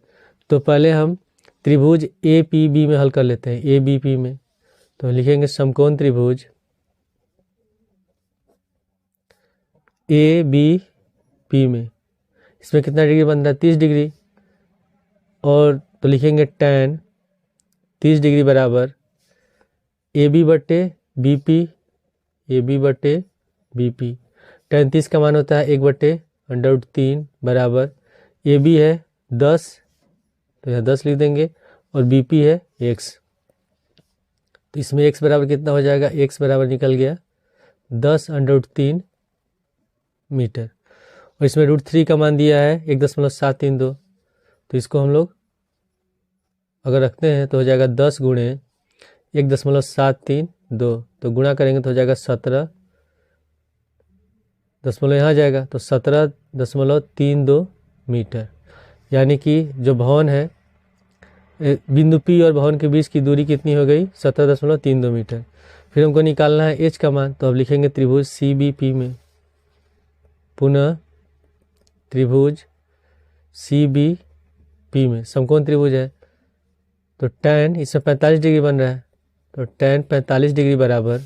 तो पहले हम त्रिभुज APB में हल कर लेते हैं, ABP में। तो लिखेंगे समकोण त्रिभुज ABP में, इसमें कितना डिग्री बन रहा है 30 डिग्री, और तो लिखेंगे tan 30 डिग्री बराबर AB बटे BP। tan 30 का मान होता है 1/√3 बराबर AB है 10, तो यहाँ 10 लिख देंगे, और BP है X। तो इसमें X बराबर कितना हो जाएगा, X बराबर निकल गया 10√3 मीटर, और इसमें √3 का मान दिया है 1.732। तो इसको हम लोग अगर रखते हैं तो हो जाएगा 10 गुणे 1.732, तो गुणा करेंगे तो हो जाएगा 17 दशमलव यहाँ जाएगा तो 17.32 मीटर। यानी कि जो भवन है बिंदु P और भवन के बीच की दूरी कितनी हो गई 17.32 मीटर। फिर हमको निकालना है H का मान, तो अब लिखेंगे त्रिभुज CBP में, पुनः त्रिभुज CBP में समकोण त्रिभुज है। तो tan इसमें 45 डिग्री बन रहा है, तो tan 45 डिग्री बराबर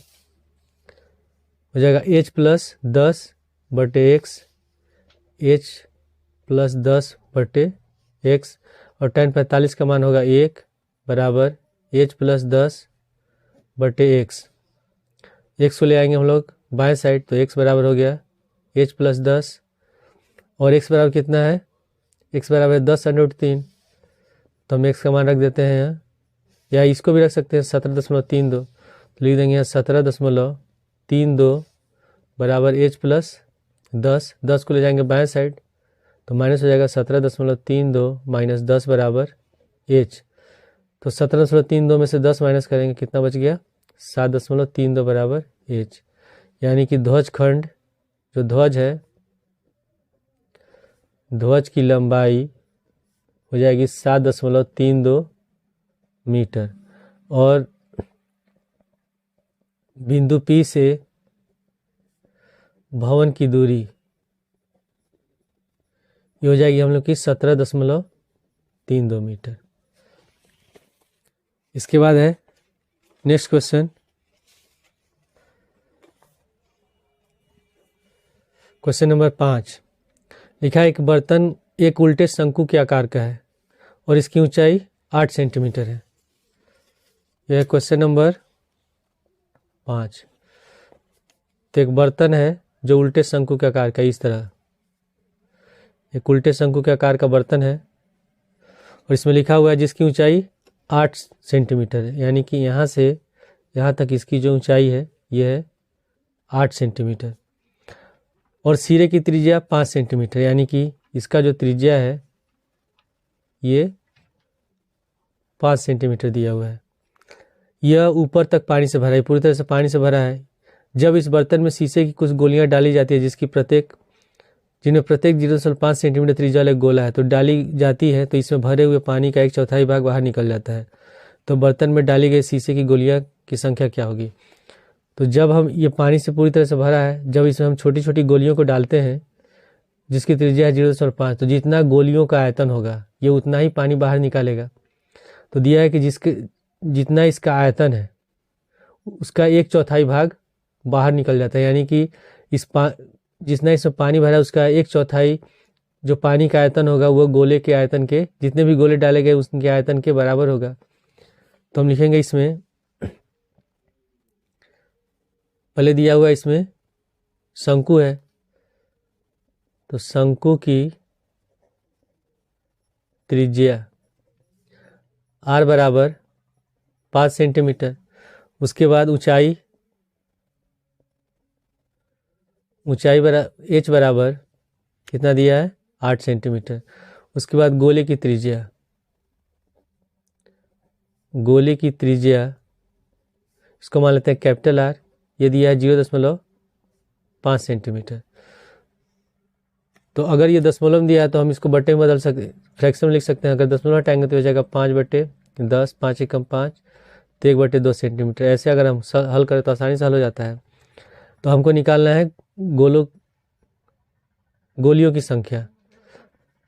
हो जाएगा H प्लस 10 बटे X, H प्लस 10 बटे X, और tan 45 का मान होगा 1 बराबर H प्लस 10 बटे X। X को ले आएंगे हम लोग बाएं साइड, तो X बराबर हो गया H प्लस 10, और X बराबर कितना है, X बराबर 10√3। तो हम X का मान रख देते हैं यहाँ, या इसको भी रख सकते हैं 17.32, तो लिख देंगे यहाँ 17.32 बराबर H प्लस 10 को ले जाएंगे बाएं साइड, तो माइनस हो जाएगा 17.32 माइनस 10 बराबर H। तो 17.32 में से 10 माइनस करेंगे कितना बच गया 7.32 बराबर H। यानी कि ध्वज खंड जो ध्वज है, ध्वज की लंबाई हो जाएगी 7.32 मीटर, और बिंदु P से भवन की दूरी ये हो जाएगी हम लोग की 17.32 मीटर। इसके बाद है नेक्स्ट क्वेश्चन, क्वेश्चन नंबर 5। लिखा है एक बर्तन एक उल्टे शंकु के आकार का है और इसकी ऊंचाई 8 सेंटीमीटर है। यह क्वेश्चन नंबर 5। तो एक बर्तन है जो उल्टे शंकु के आकार का, इस तरह एक उल्टे शंकु के आकार का बर्तन है और इसमें लिखा हुआ है जिसकी ऊंचाई 8 सेंटीमीटर है, यानी कि यहाँ से यहाँ तक इसकी जो ऊंचाई है यह है 8 सेंटीमीटर, और सिरे की त्रिज्या 5 सेंटीमीटर, यानी कि इसका जो त्रिज्या है ये 5 सेंटीमीटर दिया हुआ है। यह ऊपर तक पानी से भरा है, पूरी तरह से पानी से भरा है। जब इस बर्तन में शीशे की कुछ गोलियां डाली जाती है जिनमें प्रत्येक 0.5 सेंटीमीटर त्रिज्या वाला गोला है, तो डाली जाती है तो इसमें भरे हुए पानी का 1/4 भाग बाहर निकल जाता है। तो बर्तन में डाली गई शीशे की गोलियां की संख्या क्या होगी? तो जब हम ये पानी से पूरी तरह से भरा है, जब इसमें हम छोटी छोटी गोलियों को डालते हैं जिसकी त्रिज्या है 0.5, तो जितना गोलियों का आयतन होगा ये उतना ही पानी बाहर निकालेगा। तो दिया है कि जितना इसका आयतन है उसका 1/4 भाग बाहर निकल जाता है, यानी कि जितना इसमें पानी भरा है उसका 1/4 जो पानी का आयतन होगा वो गोले के आयतन के, जितने भी गोले डाले गए उसके आयतन के बराबर होगा। तो हम लिखेंगे इसमें पहले दिया हुआ इसमें शंकु है, तो शंकु की त्रिज्या r बराबर 5 सेंटीमीटर। उसके बाद ऊंचाई h बराबर कितना दिया है 8 सेंटीमीटर। उसके बाद गोले की त्रिज्या इसको मान लेते हैं कैपिटल R, ये दिया है 0.5 सेंटीमीटर। तो अगर ये दशमलव दिया है तो हम इसको बट्टे में बदल सकते, फ्रैक्शन में लिख सकते हैं। अगर दशमलव हटाएंगे तो हो जाएगा 5/10, 5 एकम 5, तो 1/2 सेंटीमीटर। ऐसे अगर हम हल करें तो आसानी से हल हो जाता है। तो हमको निकालना है गोलियों की संख्या।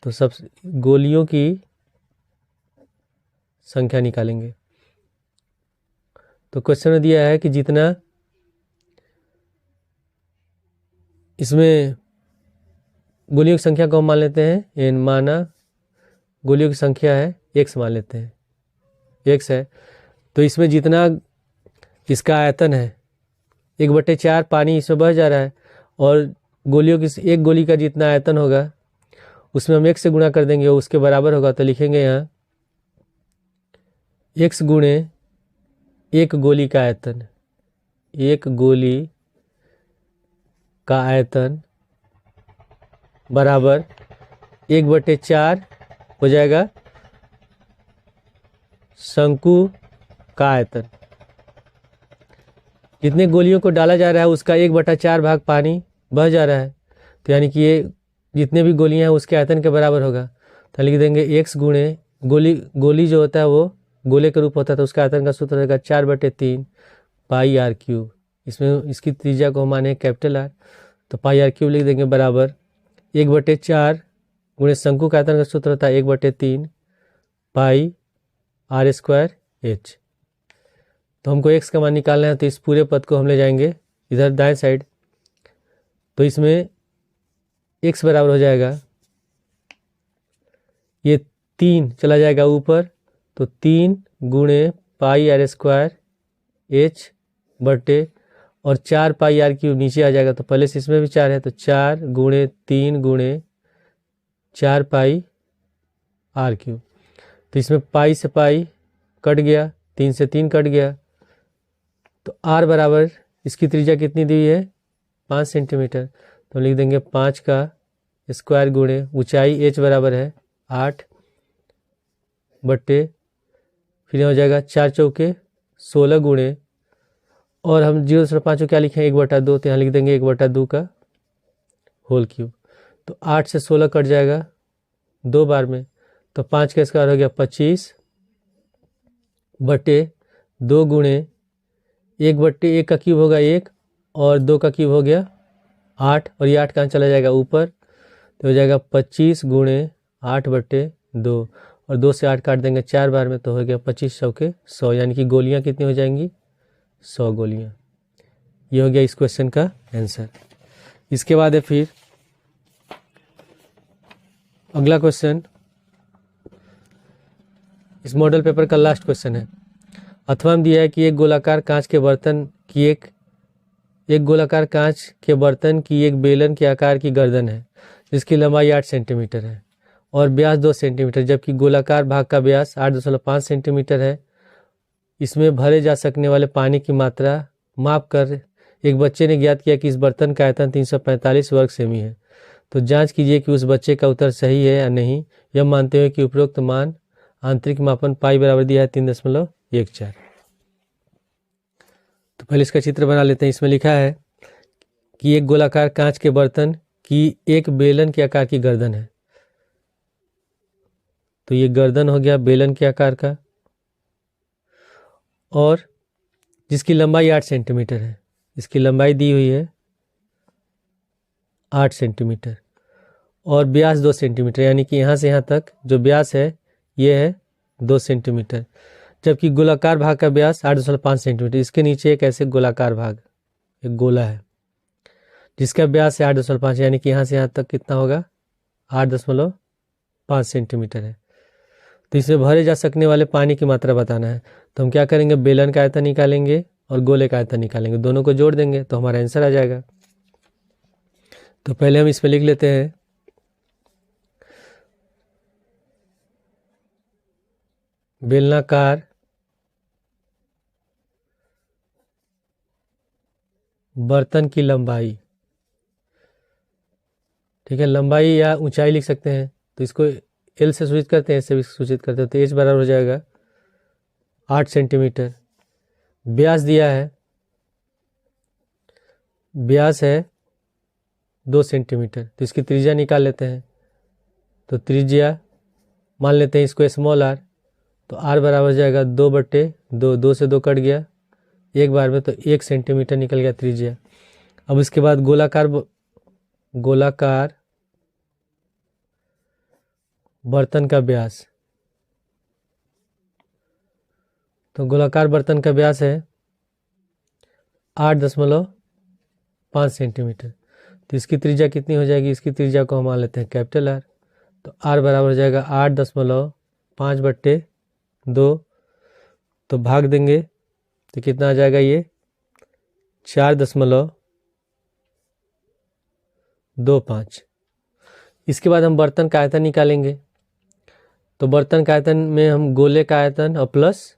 तो सब गोलियों की संख्या निकालेंगे। तो क्वेश्चन में दिया है कि जितना इसमें गोलियों की संख्या को हम मान लेते हैं n, माना गोलियों की संख्या है x मान लेते हैं, x है। तो इसमें जितना इसका आयतन है 1/4 पानी इसमें बह जा रहा है, और गोलियों की एक गोली का जितना आयतन होगा उसमें हम 1 से गुणा कर देंगे, उसके बराबर होगा। तो लिखेंगे यहाँ x गुणे एक गोली का आयतन, एक गोली का आयतन बराबर 1/4 हो जाएगा शंकु का आयतन। जितने गोलियों को डाला जा रहा है उसका 1/4 भाग पानी बह जा रहा है, तो यानी कि ये जितने भी गोलियां हैं उसके आयतन के बराबर होगा। तो लिख देंगे x गुणे गोली जो होता है वो गोले के रूप होता है, तो उसका आयतन का सूत्र रहेगा 4/3 पाई r³। इसमें इसकी त्रिज्या को माने कैपिटल R, तो पाई r³ लिख देंगे बराबर 1/4 गुणे शंकु का आयतन का सूत्र होता है 1/3 पाई r²h। तो हमको x का मान निकालना है, तो इस पूरे पद को हम ले जाएंगे इधर दाएं साइड। तो इसमें x बराबर हो जाएगा, ये 3 चला जाएगा ऊपर, तो 3 गुणे पाई r²h बटे और 4 पाई r³ नीचे आ जाएगा। तो पहले से इसमें भी 4 है, तो 4 गुणे 3 गुणे 4 पाई r³। तो इसमें पाई से पाई कट गया, 3 से 3 कट गया, तो r बराबर इसकी त्रिज्या कितनी दी है 5 सेंटीमीटर। तो लिख देंगे 5 का स्क्वायर गुणे ऊंचाई h बराबर है 8 बट्टे, फिर हो जाएगा 4 चौके 16 गुणे, और हम 0.5 को क्या लिखें 1/2, तो यहाँ लिख देंगे 1/2 का होल क्यूब। तो 8 से 16 कट जाएगा 2 बार में, तो 5 का स्क्वायर हो गया 25 बटे 2 गुणे 1 बटे 1 का क्यूब होगा 1 और 2 का क्यूब हो गया 8 और ये 8 कहाँ चला जाएगा ऊपर, तो हो जाएगा 25 गुणे 8 बटे 2 और 2 से 8 काट देंगे 4 बार में, तो हो गया 25 चौके 100, यानी कि गोलियां कितनी हो जाएंगी 100 गोलियां। ये हो गया इस क्वेश्चन का आंसर। इसके बाद है फिर अगला क्वेश्चन, इस मॉडल पेपर का लास्ट क्वेश्चन है। अथवा में दिया है कि एक गोलाकार कांच के बर्तन की एक बेलन के आकार की गर्दन है जिसकी लंबाई 8 सेंटीमीटर है और व्यास 2 सेंटीमीटर, जबकि गोलाकार भाग का व्यास 8.5 सेंटीमीटर है। इसमें भरे जा सकने वाले पानी की मात्रा माप कर एक बच्चे ने ज्ञात किया कि इस बर्तन का आयतन 345 वर्ग सेमी है। तो जांच कीजिए कि उस बच्चे का उत्तर सही है या नहीं, यह मानते हुए कि उपरोक्त मान आंतरिक मापन पाई बराबर दिया है 3.14। तो पहले इसका चित्र बना लेते हैं। इसमें लिखा है कि एक गोलाकार कांच के बर्तन की एक बेलन के आकार की गर्दन है। तो ये गर्दन हो गया बेलन के आकार का और जिसकी लंबाई 8 सेंटीमीटर है। इसकी लंबाई दी हुई है 8 सेंटीमीटर और व्यास 2 सेंटीमीटर, यानी कि यहाँ से यहाँ तक जो व्यास है ये है 2 सेंटीमीटर, जबकि गोलाकार भाग का व्यास 8.5 सेंटीमीटर। इसके नीचे एक ऐसे गोलाकार भाग, एक गोला है जिसका व्यास है 8.5, यानी कि यहाँ से यहाँ तक कितना होगा 8.5 सेंटीमीटर है। तो इसमें भरे जा सकने वाले पानी की मात्रा बताना है। तो हम क्या करेंगे, बेलन का आयतन निकालेंगे और गोले का आयतन निकालेंगे, दोनों को जोड़ देंगे तो हमारा आंसर आ जाएगा। तो पहले हम इसमें लिख लेते हैं बेलनाकार बर्तन की लंबाई, ठीक है, लंबाई या ऊंचाई लिख सकते हैं। तो इसको एल से सूचित करते हैं, इससे भी सूचित करते हैं। तो एच बराबर हो जाएगा 8 सेंटीमीटर। व्यास दिया है, व्यास है 2 सेंटीमीटर। तो इसकी त्रिज्या निकाल लेते हैं। तो त्रिज्या मान लेते हैं इसको स्मॉल आर। तो आर बराबर हो जाएगा 2/2, 2 से 2 कट गया एक बार में, तो 1 सेंटीमीटर निकल गया त्रिज्या। अब इसके बाद गोलाकार बर्तन का व्यास, तो गोलाकार बर्तन का व्यास है 8.5 सेंटीमीटर। तो इसकी त्रिज्या कितनी हो जाएगी, इसकी त्रिज्या को हम मान लेते हैं कैपिटल आर। तो आर बराबर हो जाएगा 8.5/2, तो भाग देंगे तो कितना आ जाएगा ये 4.25। इसके बाद हम बर्तन का आयतन निकालेंगे। तो बर्तन का आयतन में हम गोले का आयतन और प्लस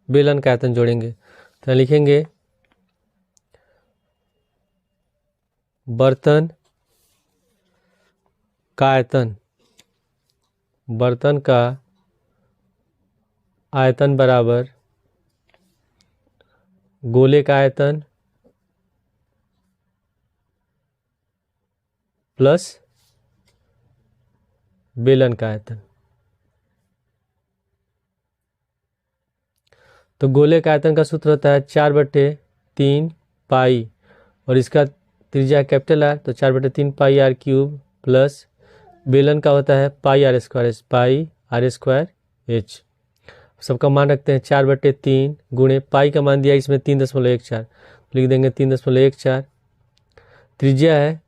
बेलन का आयतन जोड़ेंगे। तो लिखेंगे बर्तन का आयतन, बर्तन का आयतन बराबर गोले का आयतन प्लस बेलन का आयतन। तो गोले का आयतन का सूत्र होता है 4/3 पाई और इसका त्रिज्या कैपिटल आर, तो 4/3 पाई आर क्यूब प्लस बेलन का होता है pi R square, pi R square H. सबका मान रखते हैं 4/3 गुणे पाई का मान दिया इसमें 3.14, लिख देंगे 3.14। त्रिज्या है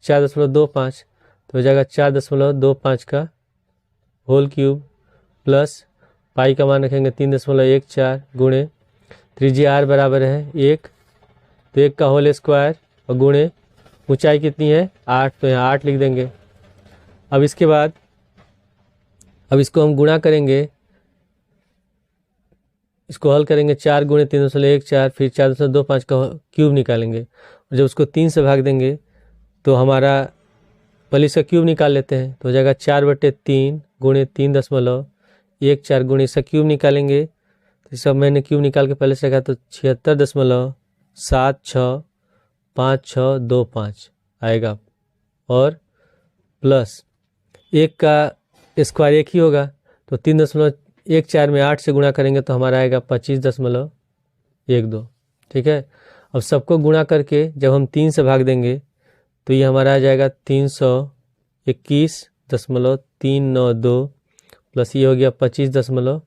4.25, तो हो जाएगा 4.25 का होल क्यूब प्लस पाई का मान रखेंगे 3.14 गुणे त्रिज्या आर बराबर है 1, तो 1 का होल स्क्वायर और गुणे ऊंचाई कितनी है 8, तो यहाँ 8 लिख देंगे। अब इसके बाद अब इसको हम गुणा करेंगे, इसको हल करेंगे 4 गुणे 3.14, फिर 4.25 का क्यूब निकालेंगे और जब उसको 3 से भाग देंगे तो हमारा पहले इसका क्यूब निकाल लेते हैं। तो हो जाएगा 4/3 गुणे 3.14 गुणे इसका क्यूब निकालेंगे। तो सब मैंने क्यूब निकाल के पहले से रखा, तो 76.765625 आएगा और प्लस 1 का स्क्वायर एक ही होगा, तो 3.14 में 8 से गुणा करेंगे तो हमारा आएगा 25.12। ठीक है, अब सबको गुणा करके जब हम 3 से भाग देंगे तो ये हमारा आ जाएगा 321.392 प्लस ये हो गया 25.12।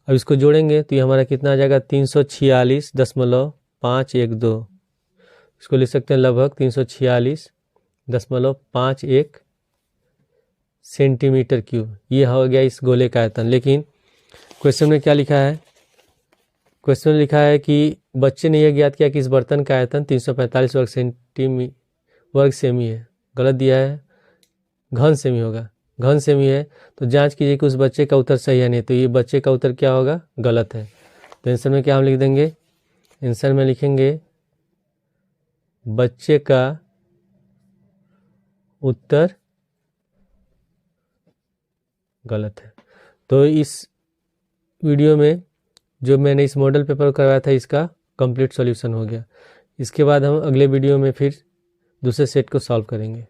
अब इसको जोड़ेंगे तो ये हमारा कितना आ जाएगा 346.512। इसको लिख सकते हैं लगभग 346.51 सेंटीमीटर क्यूब। ये हो गया इस गोले का आयतन। लेकिन क्वेश्चन में क्या लिखा है, क्वेश्चन में लिखा है कि बच्चे ने यह ज्ञात किया कि इस बर्तन का आयतन 345 वर्ग सेमी है। गलत दिया है, घन सेमी होगा, घन सेमी है। तो जांच कीजिए कि उस बच्चे का उत्तर सही है नहीं, तो ये बच्चे का उत्तर क्या होगा, गलत है। तो आंसर में क्या हम लिख देंगे, आंसर में लिखेंगे बच्चे का उत्तर गलत है। तो इस वीडियो में जो मैंने इस मॉडल पेपर करवाया था इसका कंप्लीट सॉल्यूशन हो गया। इसके बाद हम अगले वीडियो में फिर दूसरे सेट को सॉल्व करेंगे।